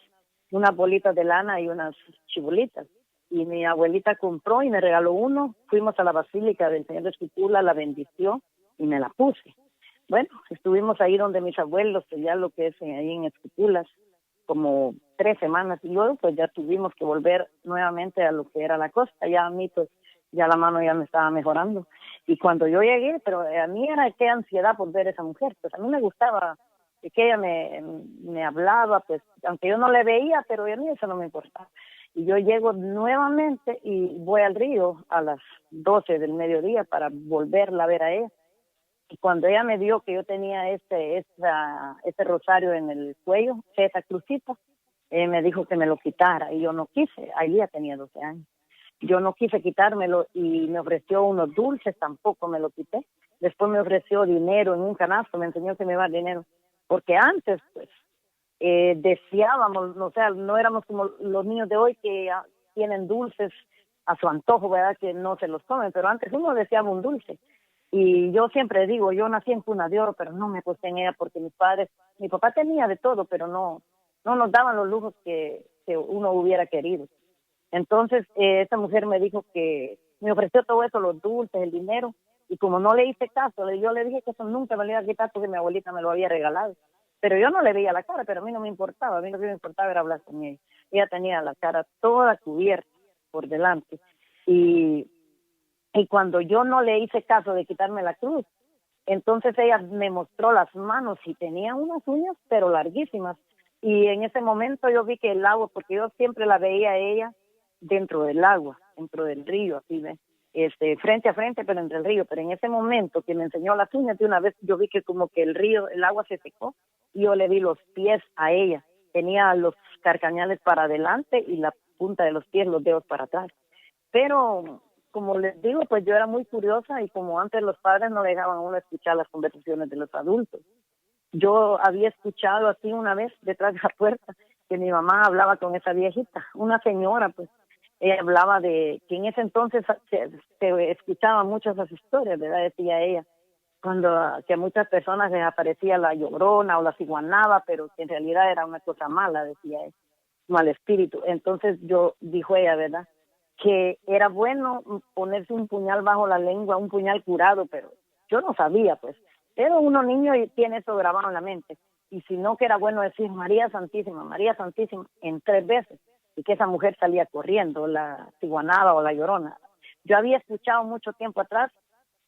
bolitas de lana y unas chibolitas. Y mi abuelita compró y me regaló uno. Fuimos a la Basílica del Señor de Esquipulas, la bendició y me la puse. Bueno, estuvimos ahí donde mis abuelos, ya lo que es ahí en Esquipulas, como 3 semanas, y luego pues ya tuvimos que volver nuevamente a lo que era la costa. Ya a mí pues ya la mano ya me estaba mejorando. Y cuando yo llegué, pero a mí era qué ansiedad por ver a esa mujer, pues a mí me gustaba que ella me hablaba, pues aunque yo no le veía, pero a mí eso no me importaba. Y yo llego nuevamente y voy al río a las 12 del mediodía para volverla a ver a ella. Y cuando ella me vio que yo tenía ese rosario en el cuello, esa crucita, me dijo que me lo quitara y yo no quise. Ahí ya tenía 12 años. Yo no quise quitármelo y me ofreció unos dulces, tampoco me lo quité. Después me ofreció dinero en un canasto, me enseñó que me iba a dar dinero. Porque antes, pues, deseábamos, o sea, no éramos como los niños de hoy que tienen dulces a su antojo, ¿verdad? Que no se los comen, pero antes uno deseaba un dulce. Y yo siempre digo, yo nací en cuna de oro, pero no me puse en ella porque mi papá tenía de todo, pero no nos daban los lujos que uno hubiera querido. Entonces, esa mujer me dijo que me ofreció todo eso, los dulces, el dinero, y como no le hice caso, yo le dije que eso nunca me lo iba a quitar porque mi abuelita me lo había regalado. Pero yo no le veía la cara, pero a mí no me importaba, a mí lo que me importaba era hablar con ella. Ella tenía la cara toda cubierta por delante. Y cuando yo no le hice caso de quitarme la cruz, entonces ella me mostró las manos y tenía unas uñas, pero larguísimas. Y en ese momento yo vi que el agua, porque yo siempre la veía a ella dentro del agua, dentro del río, así ve, frente a frente, pero entre el río. Pero en ese momento que me enseñó las uñas, de una vez yo vi que como que el agua se secó y yo le vi los pies a ella. Tenía los carcañales para adelante y la punta de los pies, los dedos para atrás. Pero como les digo, pues yo era muy curiosa y como antes los padres no dejaban a uno escuchar las conversaciones de los adultos. Yo había escuchado así una vez detrás de la puerta que mi mamá hablaba con esa viejita, una señora, pues. Ella hablaba de que en ese entonces se escuchaban muchas esas historias, ¿verdad? Decía ella, cuando que a muchas personas les aparecía la llorona o la ciguanaba, pero que en realidad era una cosa mala, decía ella, mal espíritu. Entonces dijo ella, ¿verdad? Que era bueno ponerse un puñal bajo la lengua, un puñal curado, pero yo no sabía, pues. Pero uno niño y tiene eso grabado en la mente. Y si no, que era bueno decir María Santísima, en 3 veces, y que esa mujer salía corriendo, la ciguanaba o la llorona. Yo había escuchado mucho tiempo atrás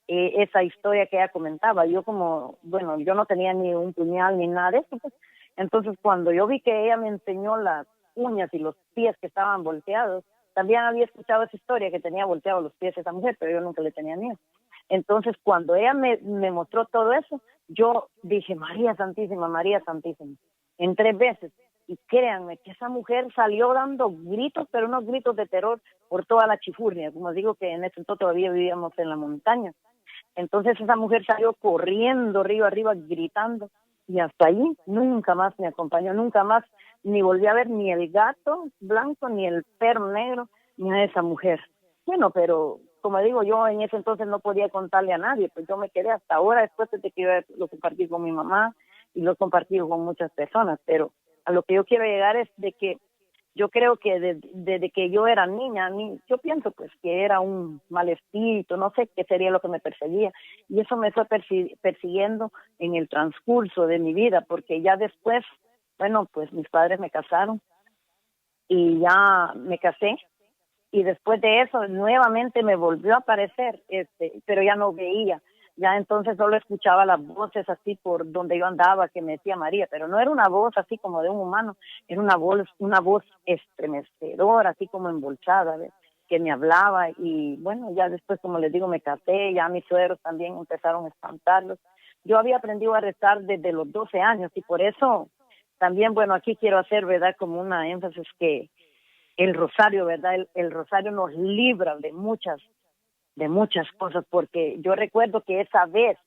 esa historia que ella comentaba. Yo como, bueno, yo no tenía ni un puñal ni nada de eso, pues. Entonces cuando yo vi que ella me enseñó las uñas y los pies que estaban volteados, también había escuchado esa historia que tenía volteados los pies esa mujer, pero yo nunca le tenía miedo. Entonces cuando ella me mostró todo eso, yo dije, María Santísima, en 3 veces. Y créanme que esa mujer salió dando gritos, pero unos gritos de terror por toda la chifurnia. Como digo que en ese entonces todavía vivíamos en la montaña. Entonces esa mujer salió corriendo río arriba, gritando, y hasta allí nunca más me acompañó, nunca más ni volví a ver ni el gato blanco, ni el perro negro, ni a esa mujer. Bueno, pero como digo, yo en ese entonces no podía contarle a nadie, pues yo me quedé hasta ahora, después de que yo lo compartí con mi mamá y lo compartí con muchas personas, pero a lo que yo quiero llegar es de que yo creo que desde que yo era niña, yo pienso pues que era un mal espíritu, no sé qué sería lo que me perseguía. Y eso me fue persiguiendo en el transcurso de mi vida, porque ya después, bueno, pues mis padres me casaron y ya me casé. Y después de eso nuevamente me volvió a aparecer, pero ya no veía. Ya entonces solo escuchaba las voces así por donde yo andaba que me decía María, pero no era una voz así como de un humano, era una voz estremecedora, así como embolsada, ¿ves? Que me hablaba. Y bueno, ya después, como les digo, me casé, ya mis suegros también empezaron a espantarlos. Yo había aprendido a rezar desde los 12 años y por eso también, bueno, aquí quiero hacer, ¿verdad?, como una énfasis que el rosario, ¿verdad? El rosario nos libra de muchas cosas, porque yo recuerdo que esa vez,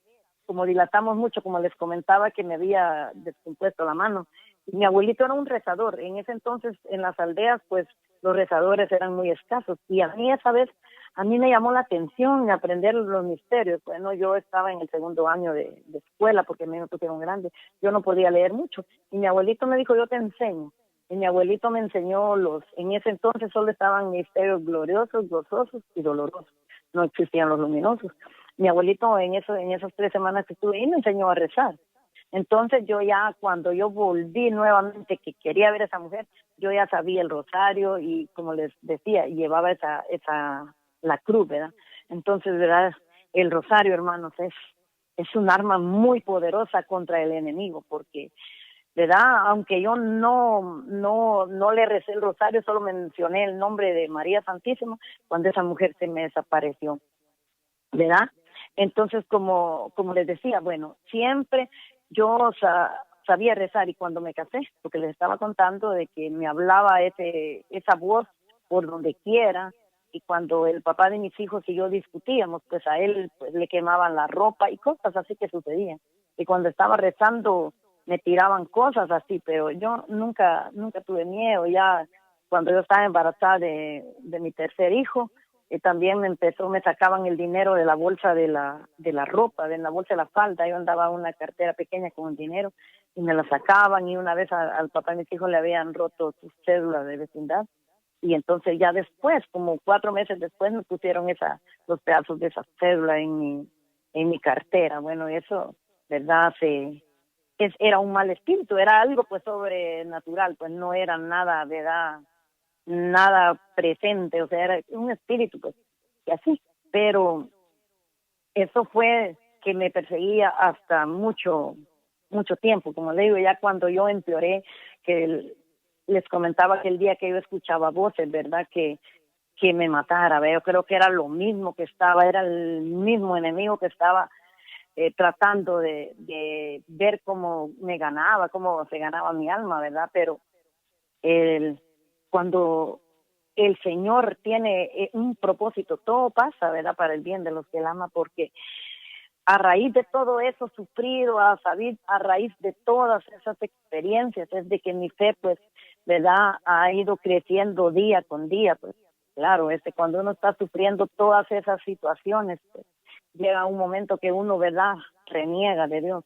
como dilatamos mucho, como les comentaba que me había descompuesto la mano, y mi abuelito era un rezador. En ese entonces, en las aldeas, pues los rezadores eran muy escasos, y a mí esa vez, a mí me llamó la atención aprender los misterios. Bueno, yo estaba en el 2.er año de escuela, porque me pusieron grande, yo no podía leer mucho, y mi abuelito me dijo, yo te enseño. Y mi abuelito me enseñó en ese entonces solo estaban misterios gloriosos, gozosos y dolorosos. No existían los luminosos. Mi abuelito en esas 3 semanas que estuve ahí me enseñó a rezar. Entonces yo ya, cuando yo volví nuevamente, que quería ver a esa mujer, yo ya sabía el rosario y, como les decía, llevaba la cruz, ¿verdad? Entonces, ¿verdad? El rosario, hermanos, es un arma muy poderosa contra el enemigo, porque, ¿verdad? Aunque yo no le recé el rosario, solo mencioné el nombre de María Santísima cuando esa mujer se me desapareció, ¿verdad? Entonces, como les decía, bueno, siempre yo sabía rezar, y cuando me casé, porque les estaba contando de que me hablaba esa voz por donde quiera, y cuando el papá de mis hijos y yo discutíamos, pues a él pues le quemaban la ropa y cosas así que sucedían. Y cuando estaba rezando me tiraban cosas así, pero yo nunca tuve miedo. Ya cuando yo estaba embarazada de mi tercer hijo, también me sacaban el dinero de la bolsa de la ropa, de la bolsa de la falda. Yo andaba una cartera pequeña con el dinero y me la sacaban, y una vez al papá de mis hijos le habían roto su cédula de vecindad, y entonces ya después, como 4 meses después, me pusieron los pedazos de esa cédula en mi cartera. Bueno, eso, ¿verdad? Era un mal espíritu, era algo pues sobrenatural, pues no era nada, ¿verdad?, nada presente, o sea, era un espíritu, pues, y así. Pero eso fue que me perseguía hasta mucho tiempo. Como le digo, ya cuando yo empeoré, les comentaba que el día que yo escuchaba voces, ¿verdad?, que me matara, ¿ve? Yo creo que era lo mismo era el mismo enemigo que estaba tratando de ver cómo me ganaba, cómo se ganaba mi alma, ¿verdad? Pero cuando el Señor tiene un propósito, todo pasa, ¿verdad?, para el bien de los que Él ama, porque a raíz de todo eso sufrido, a raíz de todas esas experiencias, es de que mi fe, pues, ¿verdad?, ha ido creciendo día con día, pues, claro, cuando uno está sufriendo todas esas situaciones, pues, llega un momento que uno, ¿verdad?, reniega de Dios.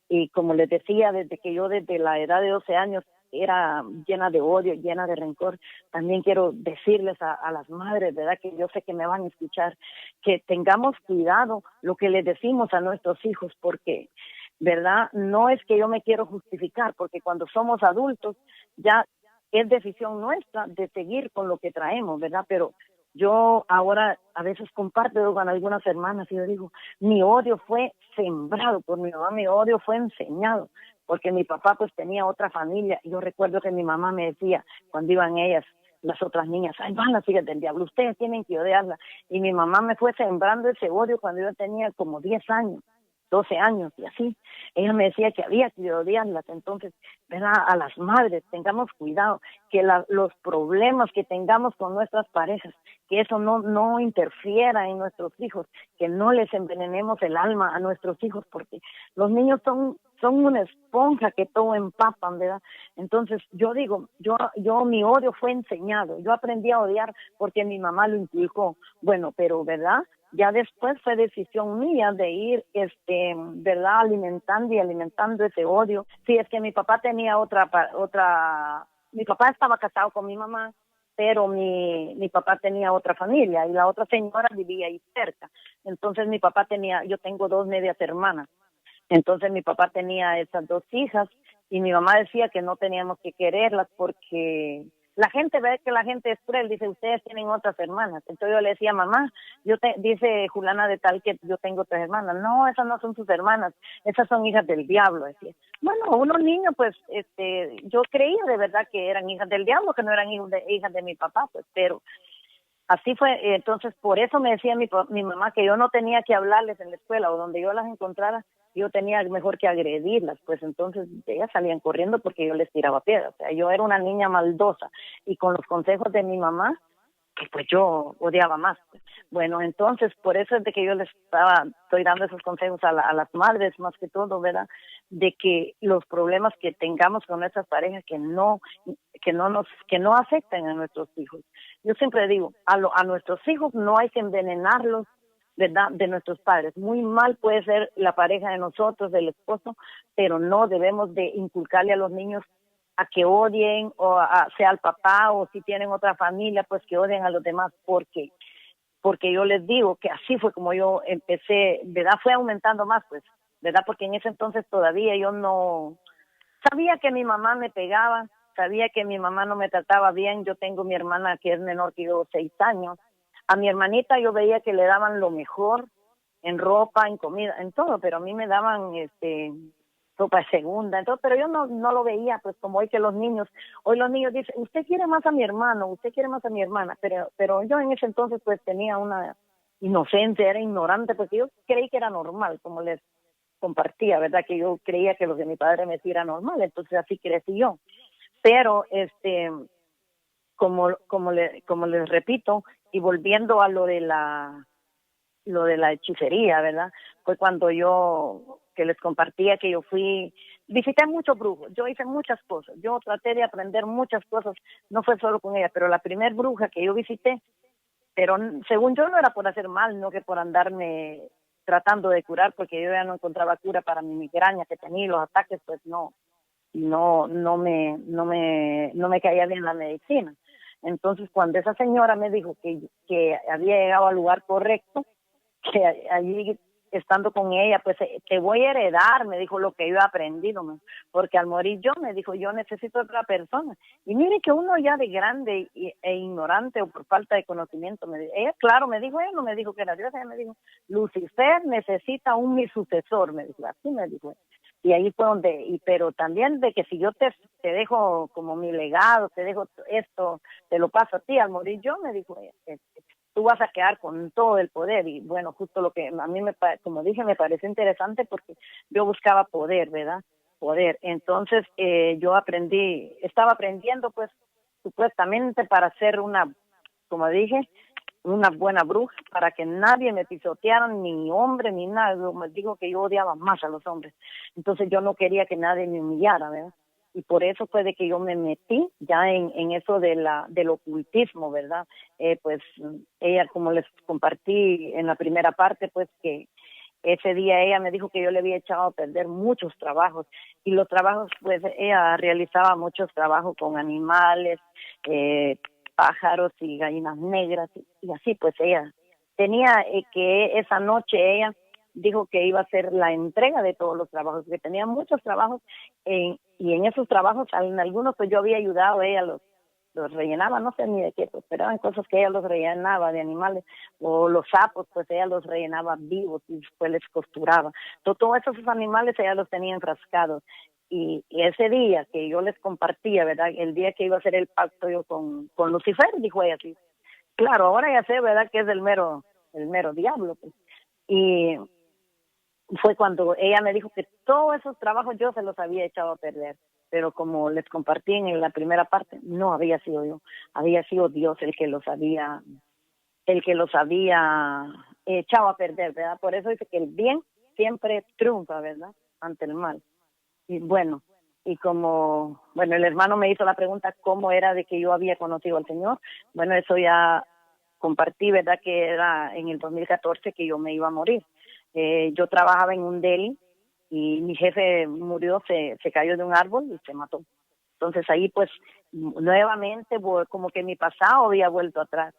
Y como les decía, desde la edad de 12 años era llena de odio, llena de rencor, también quiero decirles a las madres, ¿verdad?, que yo sé que me van a escuchar, que tengamos cuidado lo que les decimos a nuestros hijos, porque, ¿verdad?, no es que yo me quiero justificar, porque cuando somos adultos ya es decisión nuestra de seguir con lo que traemos, ¿verdad? Pero yo ahora a veces comparto con algunas hermanas y yo digo, mi odio fue sembrado por mi mamá, mi odio fue enseñado, porque mi papá pues tenía otra familia. Yo recuerdo que mi mamá me decía, cuando iban ellas, las otras niñas, ay, van las hijas del diablo, ustedes tienen que odiarla. Y mi mamá me fue sembrando ese odio cuando yo tenía como 10 años. 12 años y así, ella me decía que había que odiarlas. Entonces, ¿verdad?, a las madres, tengamos cuidado, que los problemas que tengamos con nuestras parejas, que eso no interfiera en nuestros hijos, que no les envenenemos el alma a nuestros hijos, porque los niños son una esponja que todo empapan, ¿verdad? Entonces, yo digo, mi odio fue enseñado, yo aprendí a odiar porque mi mamá lo inculcó. Bueno, pero, ¿verdad?, ya después fue decisión mía de ir, ¿verdad?, alimentando ese odio. Sí, es que mi papá tenía mi papá estaba casado con mi mamá, pero mi papá tenía otra familia y la otra señora vivía ahí cerca. Entonces yo tengo 2 medias hermanas. Entonces mi papá tenía esas 2 hijas y mi mamá decía que no teníamos que quererlas porque la gente ve que la gente es cruel, dice, ustedes tienen otras hermanas. Entonces yo le decía, mamá, dice Julana de tal que yo tengo 3 hermanas. No, esas no son sus hermanas, esas son hijas del diablo, decía. Bueno, unos niños, pues, yo creía de verdad que eran hijas del diablo, que no eran hijas de mi papá, pues, pero así fue. Entonces por eso me decía mi mamá que yo no tenía que hablarles en la escuela o donde yo las encontrara, yo tenía mejor que agredirlas, pues entonces ellas salían corriendo porque yo les tiraba piedras. O sea, yo era una niña maldosa y con los consejos de mi mamá, que pues yo odiaba más. Pues. Bueno, entonces por eso es de que yo estoy dando esos consejos a las madres más que todo, ¿verdad? De que los problemas que tengamos con nuestras parejas que no afecten a nuestros hijos. Yo siempre digo, a nuestros hijos no hay que envenenarlos, ¿verdad?, de nuestros padres. Muy mal puede ser la pareja de nosotros, del esposo, pero no debemos de inculcarle a los niños a que odien sea al papá, o si tienen otra familia, pues que odien a los demás, porque yo les digo que así fue como yo empecé, ¿verdad? Fue aumentando más, pues, ¿verdad? Porque en ese entonces todavía yo no sabía que mi mamá me pegaba, sabía que mi mamá no me trataba bien. Yo tengo mi hermana que es menor que yo, 6 años. A mi hermanita yo veía que le daban lo mejor en ropa, en comida, en todo, pero a mí me daban ropa de segunda, entonces, pero yo no lo veía, pues como hoy los niños dicen, usted quiere más a mi hermano, usted quiere más a mi hermana, pero yo en ese entonces pues tenía una inocencia, era ignorante, porque yo creí que era normal, como les compartía, ¿verdad? Que yo creía que lo que mi padre me decía era normal, entonces así crecí yo. Pero como les repito, y volviendo a lo de la hechicería, ¿verdad? Fue cuando yo que les compartía que visité muchos brujos, yo hice muchas cosas, yo traté de aprender muchas cosas, no fue solo con ella, pero la primer bruja que yo visité, pero según yo no era por hacer mal, no que por andarme tratando de curar, porque yo ya no encontraba cura para mi migraña que tenía, los ataques, pues no me caía bien la medicina. Entonces cuando esa señora me dijo que había llegado al lugar correcto, que allí estando con ella, pues te voy a heredar, me dijo, lo que yo he aprendido, porque al morir yo, me dijo, yo necesito otra persona. Y mire que uno ya de grande e ignorante o por falta de conocimiento, ella, claro, me dijo, ella no me dijo que era Dios, ella me dijo, Lucifer necesita mi sucesor, me dijo, así me dijo. Y ahí fue pero también de que si yo te dejo como mi legado, te dejo esto, te lo paso a ti, al morir yo, me dijo, tú vas a quedar con todo el poder. Y bueno, justo lo que a mí, como dije, me pareció interesante porque yo buscaba poder, ¿verdad? Poder. Entonces yo estaba aprendiendo pues supuestamente para hacer como dije, una buena bruja para que nadie me pisoteara, ni hombre, ni nada. Me digo que yo odiaba más a los hombres. Entonces yo no quería que nadie me humillara, ¿verdad? Y por eso fue de que yo me metí ya en eso del ocultismo, ¿verdad? Pues ella, como les compartí en la primera parte, pues que ese día ella me dijo que yo le había echado a perder muchos trabajos, y los trabajos, pues ella realizaba muchos trabajos con animales, pájaros y gallinas negras, y así pues ella tenía que esa noche ella dijo que iba a hacer la entrega de todos los trabajos, que tenía muchos trabajos, y en esos trabajos, en algunos pues yo había ayudado, ella los rellenaba, no sé ni de qué, pues, pero eran cosas que ella los rellenaba de animales, o los sapos, pues ella los rellenaba vivos y después les costuraba. Todos esos animales ella los tenía enfrascados. Y ese día que yo les compartía, ¿verdad? El día que iba a hacer el pacto yo con Lucifer, dijo ella así. Claro, ahora ya sé, ¿verdad? Que es el mero diablo, pues. Y fue cuando ella me dijo que todos esos trabajos yo se los había echado a perder, pero como les compartí en la primera parte, no había sido yo, había sido Dios el que los había echado a perder, ¿verdad? Por eso dice que el bien siempre triunfa, ¿verdad? Ante el mal. Y bueno, y como, bueno, el hermano me hizo la pregunta cómo era de que yo había conocido al Señor. Bueno, eso ya compartí, ¿verdad? Que era en el 2014 que yo me iba a morir. Yo trabajaba en un deli y mi jefe murió, se cayó de un árbol y se mató. Entonces ahí pues nuevamente como que mi pasado había vuelto atrás,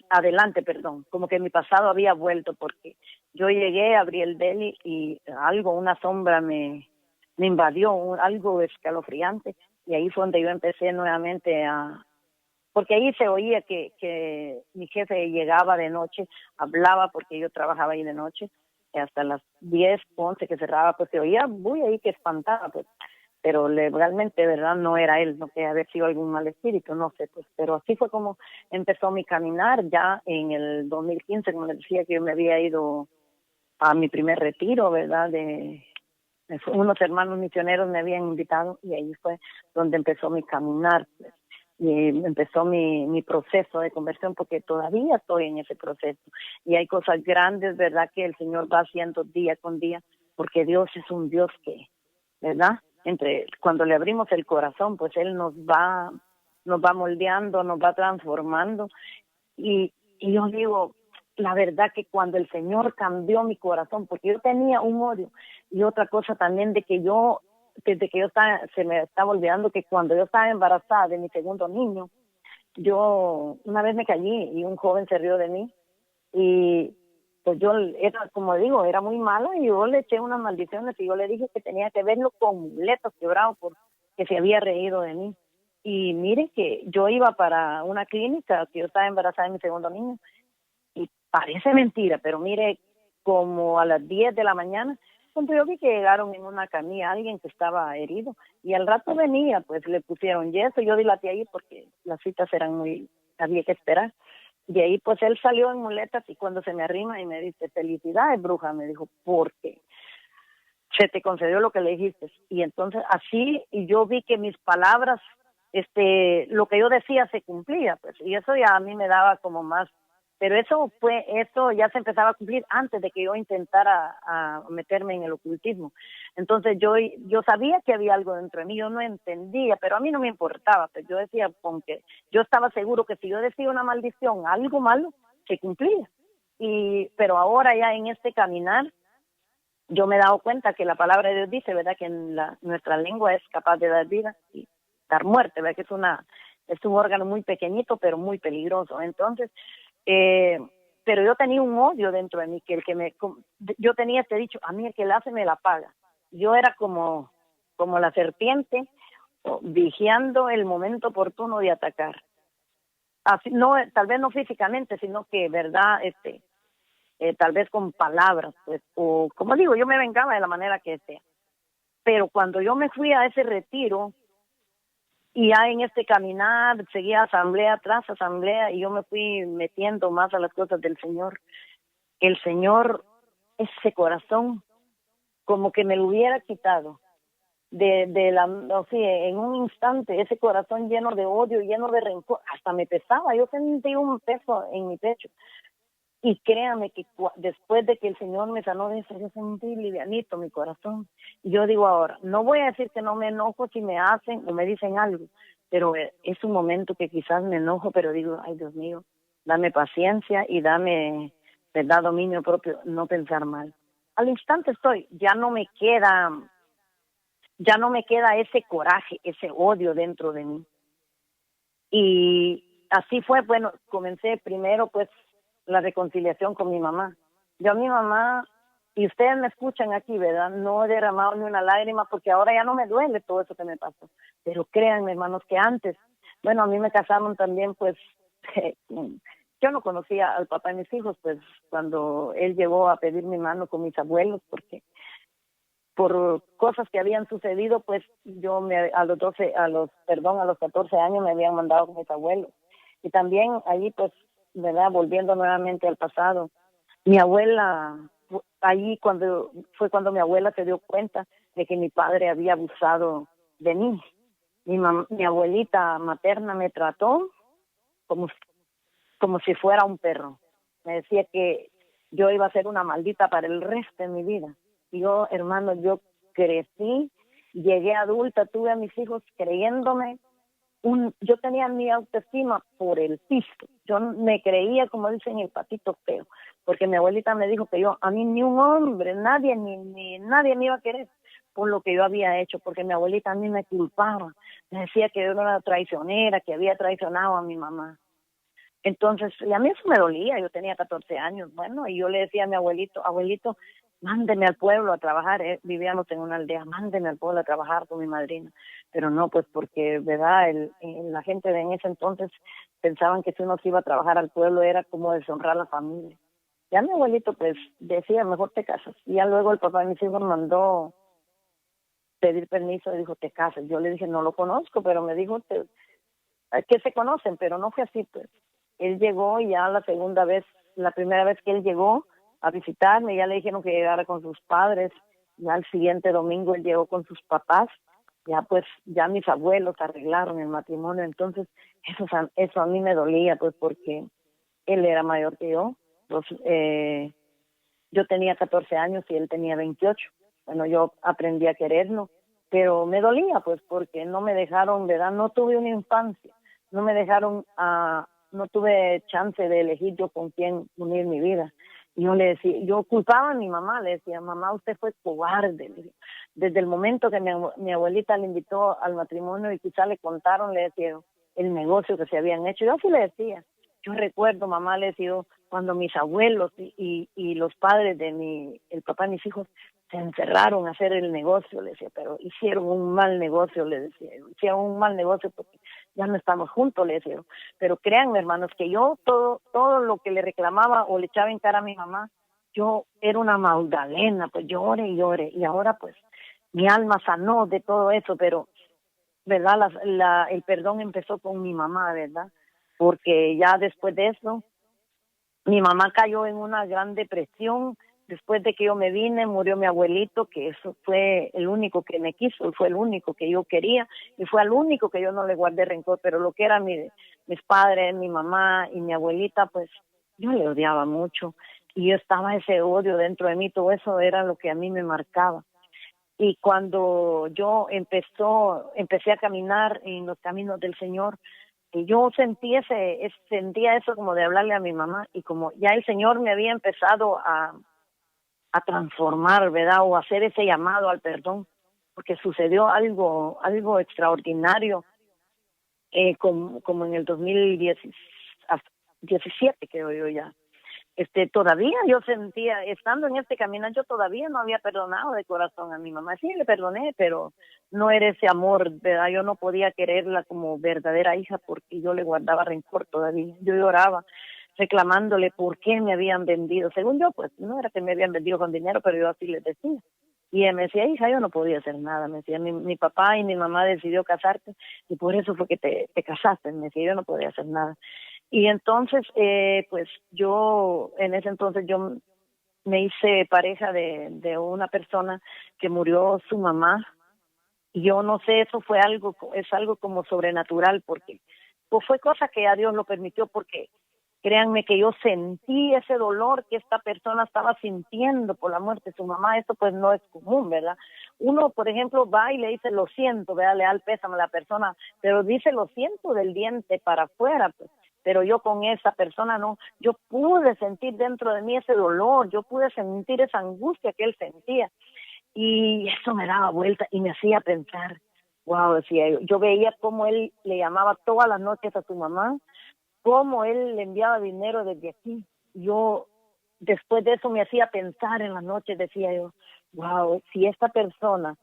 adelante, perdón, como que mi pasado había vuelto, porque yo llegué, abrí el deli y una sombra me invadió, algo escalofriante, y ahí fue donde yo empecé nuevamente porque ahí se oía que mi jefe llegaba de noche, hablaba porque yo trabajaba ahí de noche, y hasta las 10, 11 que cerraba, pues se oía muy ahí que espantaba, pues, pero legalmente, ¿verdad? No era él, no que haber sido algún mal espíritu, no sé, pues, pero así fue como empezó mi caminar ya en el 2015, como les decía que yo me había ido a mi primer retiro, ¿verdad? Unos hermanos misioneros me habían invitado y ahí fue donde empezó mi caminar, pues, y empezó mi proceso de conversión, porque todavía estoy en ese proceso y hay cosas grandes, ¿verdad? Que el Señor va haciendo día con día, porque Dios es un Dios que, ¿verdad? Cuando le abrimos el corazón, pues Él nos va moldeando, nos va transformando, y yo digo, la verdad que cuando el Señor cambió mi corazón, porque yo tenía un odio, y otra cosa también de que yo, desde que yo estaba, se me estaba olvidando que cuando yo estaba embarazada de mi segundo niño, yo una vez me caí y un joven se rió de mí, y pues yo era, como digo, era muy mala, y yo le eché unas maldiciones y yo le dije que tenía que verlo con muletas quebrados porque se había reído de mí. Y mire que yo iba para una clínica, que yo estaba embarazada de mi segundo niño, y parece mentira, pero mire, como a las 10 de la mañana, cuando yo vi que llegaron en una camilla alguien que estaba herido, y al rato venía, pues le pusieron yeso, yo dilaté ahí porque las citas eran había que esperar. Y ahí pues él salió en muletas, y cuando se me arrima y me dice, felicidades, bruja, me dijo, porque se te concedió lo que le dijiste. Y entonces así, y yo vi que mis palabras, lo que yo decía se cumplía, pues, y eso ya a mí me daba como más, pero eso ya se empezaba a cumplir antes de que yo intentara a meterme en el ocultismo. Entonces yo sabía que había algo dentro de mí, yo no entendía, pero a mí no me importaba, pues yo decía, porque yo estaba seguro que si yo decía una maldición, algo malo, se cumplía. Pero ahora ya en este caminar, yo me he dado cuenta que la palabra de Dios dice, ¿verdad?, que nuestra lengua es capaz de dar vida y dar muerte, ¿verdad?, que es un órgano muy pequeñito, pero muy peligroso. Entonces, pero yo tenía un odio dentro de mí, que yo tenía este dicho, a mí el que la hace me la paga. Yo era como la serpiente, vigiando el momento oportuno de atacar. Así, no, tal vez no físicamente, sino que, ¿verdad?, tal vez con palabras, pues, o como digo, yo me vengaba de la manera que sea. Pero cuando yo me fui a ese retiro, y ya en este caminar, seguía asamblea tras asamblea, y yo me fui metiendo más a las cosas del Señor. El Señor, ese corazón, como que me lo hubiera quitado. en un instante, ese corazón lleno de odio, lleno de rencor, hasta me pesaba, yo sentí un peso en mi pecho. Y créame que después de que el Señor me sanó de eso, yo sentí livianito mi corazón. Y yo digo ahora, no voy a decir que no me enojo si me hacen o me dicen algo, pero es un momento que quizás me enojo, pero digo, ay Dios mío, dame paciencia y dame, ¿verdad?, dominio propio, no pensar mal. Al instante ya no me queda ese coraje, ese odio dentro de mí. Y así fue, bueno, comencé primero pues la reconciliación con mi mamá. Yo a mi mamá, y ustedes me escuchan aquí, ¿verdad? No he derramado ni una lágrima porque ahora ya no me duele todo eso que me pasó. Pero créanme, hermanos, que antes, bueno, a mí me casaron también pues, yo no conocía al papá de mis hijos, pues cuando él llegó a pedir mi mano con mis abuelos, porque por cosas que habían sucedido, pues a los 14 años me habían mandado con mis abuelos. Y también allí, pues, ¿verdad?, volviendo nuevamente al pasado, mi abuela, allí cuando mi abuela se dio cuenta de que mi padre había abusado de mí. Mi abuelita materna me trató como, como si fuera un perro. Me decía que yo iba a ser una maldita para el resto de mi vida. Y yo, hermano, yo crecí, llegué adulta, tuve a mis hijos creyéndome yo tenía mi autoestima por el piso. Yo me creía, como dicen, el patito feo, porque mi abuelita me dijo que a mí ni un hombre, nadie nadie me iba a querer por lo que yo había hecho, porque mi abuelita a mí me culpaba, me decía que yo era una traicionera, que había traicionado a mi mamá. Entonces, y a mí eso me dolía, yo tenía 14 años, bueno, y yo le decía a mi abuelito, mándeme al pueblo a trabajar, vivíamos en una aldea, mándeme al pueblo a trabajar con mi madrina, pero no, pues porque, ¿verdad?, la gente de en ese entonces pensaban que si uno se iba a trabajar al pueblo era como deshonrar a la familia. Ya mi abuelito, pues, decía, mejor te casas, y ya luego el papá de mis hijos mandó pedir permiso y dijo, te casas. Yo le dije, no lo conozco, pero me dijo que se conocen, pero no fue así, pues. Él llegó y ya la primera vez que él llegó a visitarme, ya le dijeron que llegara con sus padres, ya el siguiente domingo él llegó con sus papás, ya pues, ya mis abuelos arreglaron el matrimonio, entonces eso a mí me dolía, pues porque él era mayor que yo, yo tenía 14 años y él tenía 28. Bueno, yo aprendí a quererlo, pero me dolía, pues, porque no me dejaron, ¿verdad? No tuve una infancia, no me dejaron, no tuve chance de elegir yo con quién unir mi vida. Y yo le decía, yo culpaba a mi mamá, le decía, mamá, usted fue cobarde. Desde el momento que mi abuelita le invitó al matrimonio y quizá le contaron, le decía, el negocio que se habían hecho. Yo sí le decía, yo recuerdo, mamá, le decía, cuando mis abuelos y los padres de el papá de mis hijos se encerraron a hacer el negocio, le decía, pero hicieron un mal negocio, le decía, hicieron un mal negocio porque ya no estamos juntos, le decía, pero créanme, hermanos, que yo todo lo que le reclamaba o le echaba en cara a mi mamá, yo era una Magdalena, pues llore y llore, y ahora pues mi alma sanó de todo eso, pero, ¿verdad?, el perdón empezó con mi mamá, ¿verdad?, porque ya después de eso, mi mamá cayó en una gran depresión. Después de que yo me vine, murió mi abuelito, que eso fue el único que me quiso, fue el único que yo quería, y fue al único que yo no le guardé rencor, pero lo que eran mis padres, mi mamá y mi abuelita, pues yo le odiaba mucho, y yo estaba ese odio dentro de mí, todo eso era lo que a mí me marcaba. Y cuando yo empecé a caminar en los caminos del Señor, y yo sentía eso como de hablarle a mi mamá, y como ya el Señor me había empezado a transformar, ¿verdad?, o hacer ese llamado al perdón, porque sucedió algo extraordinario, como en el 2017, creo yo ya. Todavía yo sentía, estando en este camino, yo todavía no había perdonado de corazón a mi mamá. Sí, le perdoné, pero no era ese amor, ¿verdad? Yo no podía quererla como verdadera hija porque yo le guardaba rencor todavía. Yo lloraba reclamándole por qué me habían vendido. Según yo, pues no era que me habían vendido con dinero, pero yo así les decía. Y ella me decía, hija, yo no podía hacer nada. Me decía, mi papá y mi mamá decidió casarte y por eso fue que te casaste. Me decía, yo no podía hacer nada. Y entonces, pues en ese entonces yo me hice pareja de una persona que murió su mamá Y yo no sé, eso fue algo, es algo como sobrenatural, porque pues fue cosa que a Dios lo permitió, porque créanme que yo sentí ese dolor que esta persona estaba sintiendo por la muerte de su mamá. Esto pues no es común, ¿verdad? Uno, por ejemplo, va y le dice lo siento, ¿verdad? Le da el pésame a la persona, pero dice lo siento del diente para afuera, pues. Pero yo con esa persona no, yo pude sentir dentro de mí ese dolor, yo pude sentir esa angustia que él sentía, y eso me daba vuelta y me hacía pensar, wow, decía yo veía cómo él le llamaba todas las noches a su mamá, cómo él le enviaba dinero desde aquí. Yo, después de eso me hacía pensar en las noches, decía yo, wow, si esta persona,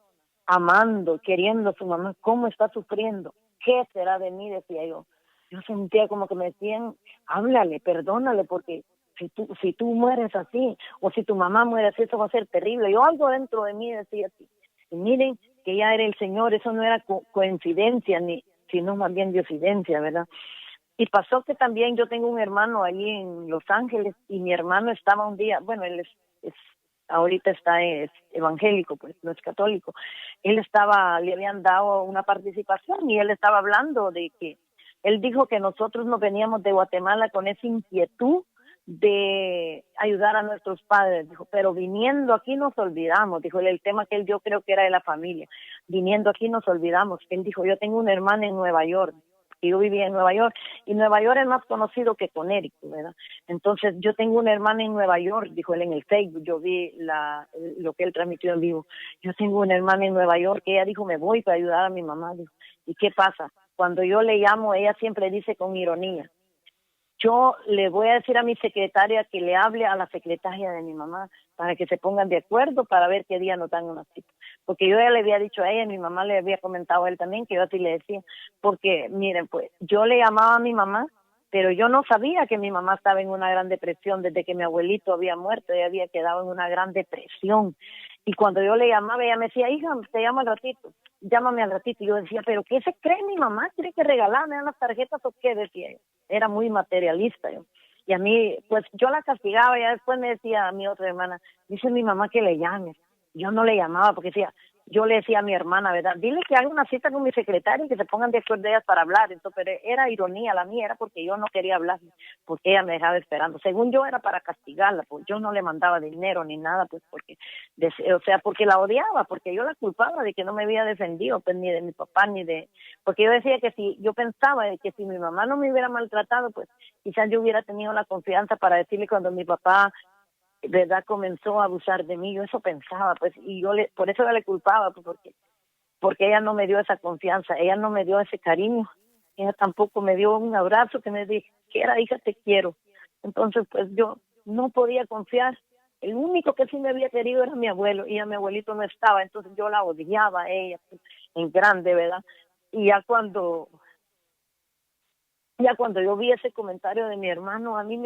amando, queriendo a su mamá, ¿cómo está sufriendo? ¿Qué será de mí? Decía yo. Yo sentía como que me decían, háblale, perdónale, porque si tú mueres así, o si tu mamá muere así, eso va a ser terrible. Yo algo dentro de mí decía así. Y miren que ya era el Señor, eso no era coincidencia, sino más bien diosidencia, ¿verdad? Y pasó que también yo tengo un hermano allí en Los Ángeles, y mi hermano estaba un día, bueno, él ahorita es evangélico, pues no es católico. Él le habían dado una participación, y él estaba hablando de que, él dijo que nosotros nos veníamos de Guatemala con esa inquietud de ayudar a nuestros padres, dijo, pero viniendo aquí nos olvidamos, dijo, el tema que él yo creo que era de la familia, viniendo aquí nos olvidamos. Él dijo, yo tengo una hermana en Nueva York, y yo vivía en Nueva York, y Nueva York es más conocido que Connecticut, ¿verdad? Entonces, yo tengo una hermana en Nueva York, dijo él en el Facebook, yo vi lo que él transmitió en vivo. Yo tengo una hermana en Nueva York, que ella dijo, me voy para ayudar a mi mamá, dijo. ¿Y qué pasa? Cuando yo le llamo, ella siempre dice con ironía, yo le voy a decir a mi secretaria que le hable a la secretaria de mi mamá para que se pongan de acuerdo para ver qué día nos dan una cita. Porque yo ya le había dicho a ella, mi mamá le había comentado a él también, que yo así le decía, porque miren, pues yo le llamaba a mi mamá, pero yo no sabía que mi mamá estaba en una gran depresión desde que mi abuelito había muerto, ella había quedado en una gran depresión. Y cuando yo le llamaba, ella me decía, hija, te llamo al ratito, llámame al ratito. Y yo decía, ¿pero qué se cree mi mamá? ¿Quiere que regalarme las tarjetas o qué? Decía ella. Era muy materialista yo. Y a mí, pues yo la castigaba, y después me decía a mi otra hermana, dice mi mamá que le llames. Yo no le llamaba porque decía, yo le decía a mi hermana, ¿verdad? Dile que haga una cita con mi secretaria y que se pongan de acuerdo ellas para hablar. Entonces, pero era ironía la mía, era porque yo no quería hablar, porque ella me dejaba esperando. Según yo era para castigarla, pues yo no le mandaba dinero ni nada, pues porque, o sea, porque la odiaba, porque yo la culpaba de que no me había defendido, pues ni de mi papá, porque yo decía que yo pensaba que si mi mamá no me hubiera maltratado, pues quizás yo hubiera tenido la confianza para decirle cuando mi papá, verdad, comenzó a abusar de mí. Yo eso pensaba, pues, y por eso yo le culpaba, pues, porque ella no me dio esa confianza, ella no me dio ese cariño, ella tampoco me dio un abrazo que me dijera, hija, te quiero. Entonces, pues, yo no podía confiar. El único que sí me había querido era mi abuelo, y a mi abuelito no estaba, entonces yo la odiaba a ella, pues, en grande, ¿verdad? Y ya cuando yo vi ese comentario de mi hermano, a mí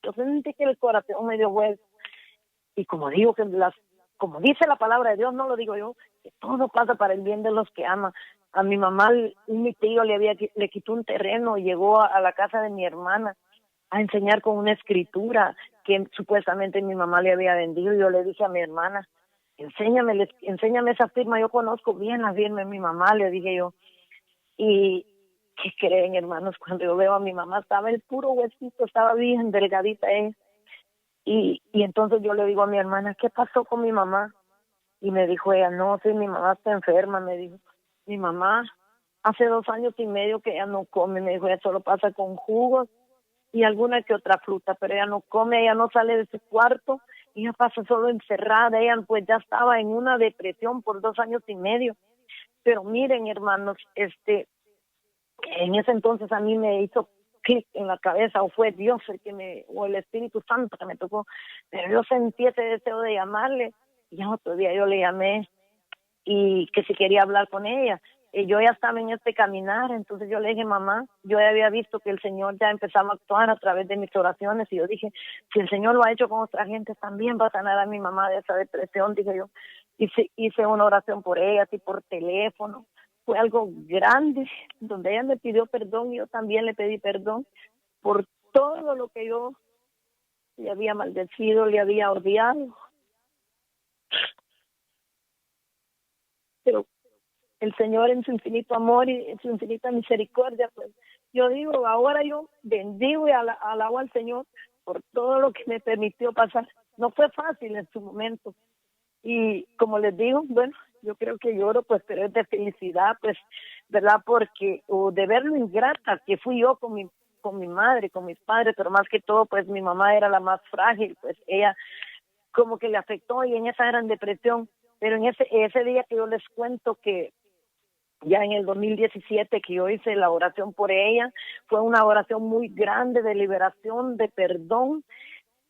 yo sentí que el corazón me dio vuelta. Y como digo como dice la palabra de Dios, no lo digo yo, que todo pasa para el bien de los que aman. A mi mamá, mi tío le quitó un terreno y llegó a la casa de mi hermana a enseñar con una escritura que supuestamente mi mamá le había vendido. Y yo le dije a mi hermana, enséñame esa firma, yo conozco bien la firma de mi mamá, le dije yo. Y ¿qué creen, hermanos? Cuando yo veo a mi mamá, estaba el puro huesito, estaba bien delgadita, Y entonces yo le digo a mi hermana, ¿qué pasó con mi mamá? Y me dijo ella, no, sí, mi mamá está enferma, me dijo. Mi mamá hace 2 años y medio que ella no come, me dijo, ella solo pasa con jugos y alguna que otra fruta, pero ella no come, ella no sale de su cuarto, ella pasa solo encerrada, ella pues ya estaba en una depresión por 2 años y medio. Pero miren, hermanos, en ese entonces a mí me hizo clic en la cabeza, o fue Dios o el Espíritu Santo que me tocó, pero yo sentí ese deseo de llamarle, y ya otro día yo le llamé, y que si quería hablar con ella, y yo ya estaba en este caminar. Entonces yo le dije, mamá, yo ya había visto que el Señor ya empezaba a actuar a través de mis oraciones, y yo dije, si el Señor lo ha hecho con otra gente, también va a sanar a mi mamá de esa depresión, dije yo. Hice una oración por ella, así por teléfono. Fue algo grande, donde ella me pidió perdón y yo también le pedí perdón por todo lo que yo le había maldecido, le había odiado. Pero el Señor en su infinito amor y en su infinita misericordia, pues yo digo, ahora yo bendigo y alabo al Señor por todo lo que me permitió pasar. No fue fácil en su momento. Y como les digo, bueno, yo creo que lloro, pues, pero es de felicidad, pues, ¿verdad? Porque, o de ver lo ingrata que fui yo con mi madre, con mis padres, pero más que todo, pues, mi mamá era la más frágil, pues, ella como que le afectó y en esa gran depresión. Pero en ese día que yo les cuento que ya en el 2017 que yo hice la oración por ella, fue una oración muy grande de liberación, de perdón,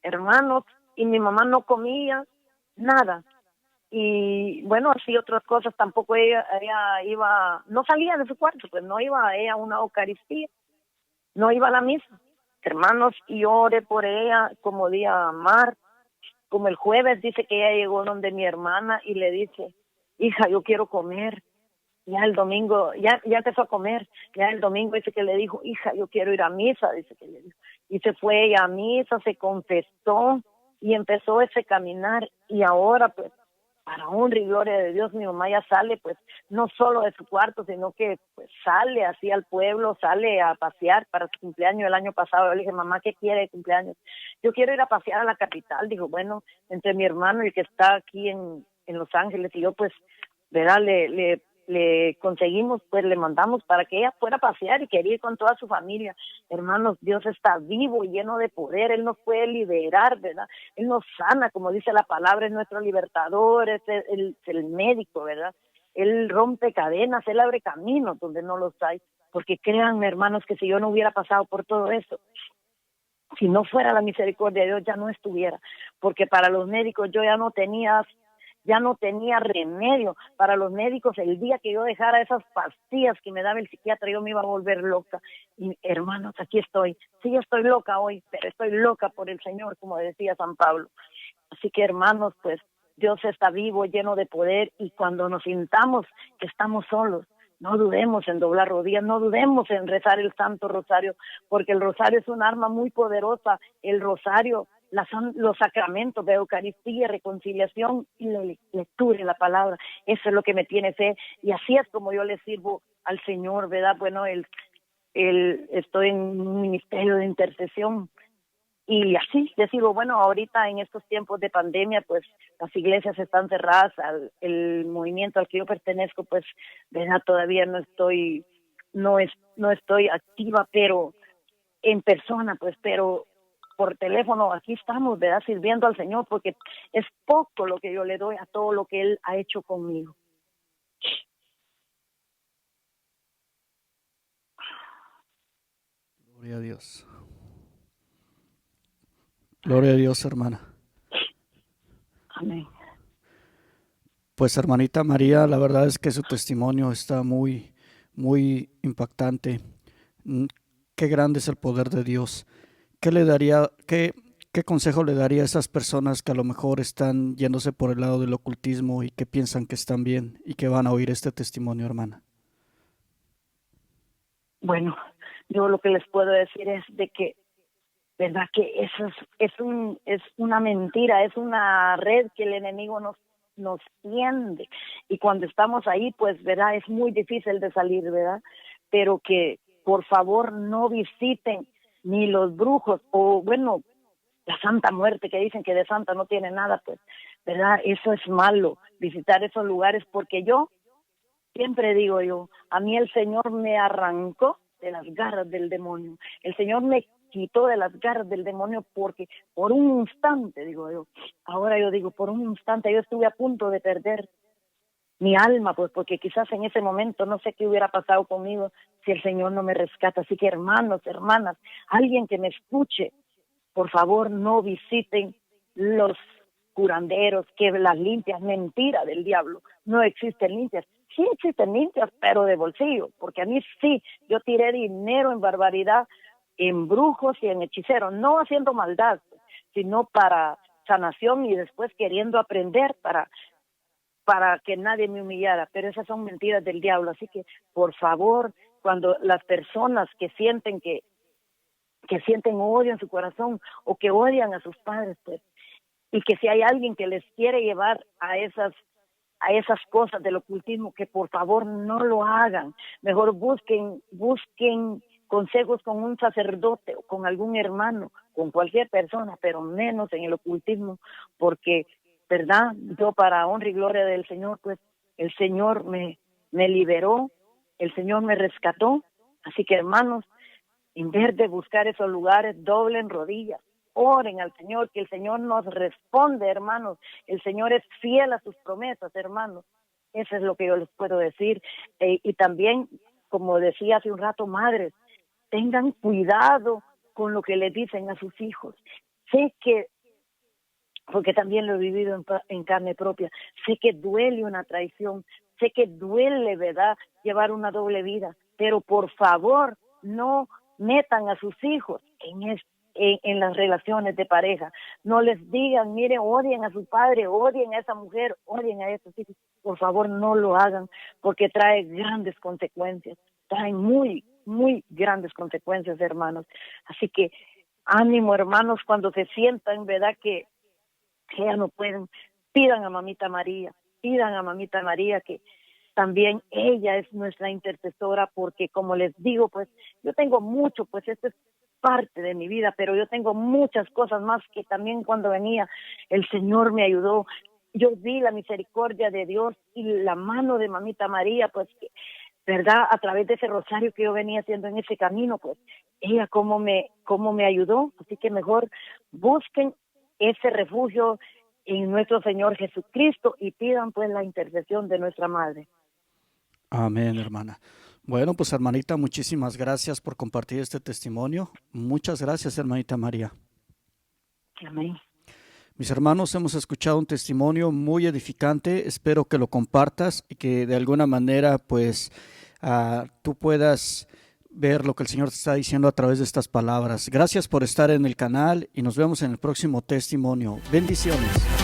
hermanos, y mi mamá no comía nada. Y bueno, así otras cosas, tampoco ella iba, no salía de su cuarto, pues no iba ella a una Eucaristía, no iba a la misa. Hermanos, y oré por ella como día mar, como el jueves dice que ella llegó donde mi hermana y le dice, hija, yo quiero comer. Ya el domingo, ya empezó a comer, ya el domingo dice que le dijo, hija, yo quiero ir a misa, dice que le dijo. Y se fue ella a misa, se confesó y empezó ese caminar. Y ahora, pues, para honra y gloria de Dios, mi mamá ya sale, pues, no solo de su cuarto, sino que, pues, sale así al pueblo, sale a pasear para su cumpleaños el año pasado. Yo le dije, mamá, ¿qué quiere de cumpleaños? Yo quiero ir a pasear a la capital. Dijo, bueno, entre mi hermano y el que está aquí en Los Ángeles, y yo, pues, ¿verdad? Le conseguimos, pues le mandamos para que ella fuera a pasear y quería ir con toda su familia. Hermanos, Dios está vivo y lleno de poder, Él nos puede liberar, ¿verdad? Él nos sana, como dice la palabra, es nuestro libertador, es el médico, ¿verdad? Él rompe cadenas, Él abre caminos donde no los hay, porque créanme, hermanos, que si yo no hubiera pasado por todo eso, si no fuera la misericordia de Dios, ya no estuviera, porque para los médicos yo ya no tenía remedio. Para los médicos, el día que yo dejara esas pastillas que me daba el psiquiatra, yo me iba a volver loca. Y hermanos, aquí estoy. Sí, estoy loca hoy, pero estoy loca por el Señor, como decía San Pablo. Así que, hermanos, pues Dios está vivo, lleno de poder, y cuando nos sintamos que estamos solos, no dudemos en doblar rodillas, no dudemos en rezar el Santo Rosario, porque el rosario es un arma muy poderosa. El rosario, los sacramentos de Eucaristía, reconciliación y la lectura de la palabra, eso es lo que me tiene fe, y así es como yo le sirvo al Señor, ¿verdad? Bueno, estoy en un ministerio de intercesión, y así decido, bueno, ahorita en estos tiempos de pandemia, pues las iglesias están cerradas, el movimiento al que yo pertenezco, pues, ¿verdad? Todavía no estoy activa, pero en persona, pues, pero por teléfono aquí estamos, ¿verdad? Sirviendo al Señor, porque es poco lo que yo le doy a todo lo que Él ha hecho conmigo. Gloria a Dios. Gloria a Dios, hermana. Amén. Pues hermanita María, la verdad es que su testimonio está muy, muy impactante. Qué grande es el poder de Dios. ¿Qué consejo le daría a esas personas que a lo mejor están yéndose por el lado del ocultismo y que piensan que están bien y que van a oír este testimonio, hermana? Bueno, yo lo que les puedo decir es de que, verdad, que eso es una mentira, es una red que el enemigo nos tiende, y cuando estamos ahí, pues, verdad, es muy difícil de salir, verdad, pero que por favor no visiten ni los brujos, o bueno, la Santa Muerte, que dicen que de santa no tiene nada, pues, verdad, eso es malo, visitar esos lugares, porque yo siempre digo yo, a mí el Señor me arrancó de las garras del demonio. El Señor me quitó de las garras del demonio, porque por un instante, digo yo, ahora yo digo, por un instante yo estuve a punto de perder mi alma, pues, porque quizás en ese momento no sé qué hubiera pasado conmigo si el Señor no me rescata. Así que, hermanos, hermanas, alguien que me escuche, por favor, no visiten los curanderos, que las limpias, mentira del diablo, no existen limpias. Sí existen limpias, pero de bolsillo, porque a mí sí, yo tiré dinero en barbaridad, en brujos y en hechiceros, no haciendo maldad, sino para sanación, y después queriendo aprender para que nadie me humillara, pero esas son mentiras del diablo. Así que, por favor, cuando las personas que sienten odio en su corazón, o que odian a sus padres, pues, y que si hay alguien que les quiere llevar a esas cosas del ocultismo, que por favor no lo hagan. Mejor busquen consejos con un sacerdote o con algún hermano, con cualquier persona, pero menos en el ocultismo, porque, ¿verdad? Yo, para honra y gloria del Señor, pues el Señor me liberó, el Señor me rescató. Así que, hermanos, en vez de buscar esos lugares, doblen rodillas, oren al Señor, que el Señor nos responde, hermanos. El Señor es fiel a sus promesas, hermanos. Eso es lo que yo les puedo decir. Y también, como decía hace un rato, madres, tengan cuidado con lo que le dicen a sus hijos. Sé que, porque también lo he vivido en carne propia, sé que duele una traición, sé que duele, ¿verdad?, llevar una doble vida, pero por favor, no metan a sus hijos en las relaciones de pareja. No les digan, miren, odien a su padre, odien a esa mujer, odien a esos hijos. Por favor, no lo hagan, porque trae grandes consecuencias, trae muy grandes consecuencias, hermanos. Así que ánimo, hermanos, cuando se sientan, ¿verdad?, que ya no pueden, pidan a Mamita María, que también ella es nuestra intercesora, porque como les digo, pues yo tengo mucho, pues esto es parte de mi vida, pero yo tengo muchas cosas más que también cuando venía el Señor me ayudó. Yo vi la misericordia de Dios y la mano de Mamita María, pues que, ¿verdad?, a través de ese rosario que yo venía haciendo en ese camino, pues ella cómo me ayudó. Así que mejor busquen ese refugio en nuestro Señor Jesucristo y pidan pues la intercesión de nuestra Madre. Amén, hermana. Bueno, pues hermanita, muchísimas gracias por compartir este testimonio. Muchas gracias, hermanita María. Amén. Mis hermanos, hemos escuchado un testimonio muy edificante. Espero que lo compartas y que de alguna manera pues tú puedas ver lo que el Señor te está diciendo a través de estas palabras. Gracias por estar en el canal y nos vemos en el próximo testimonio. Bendiciones.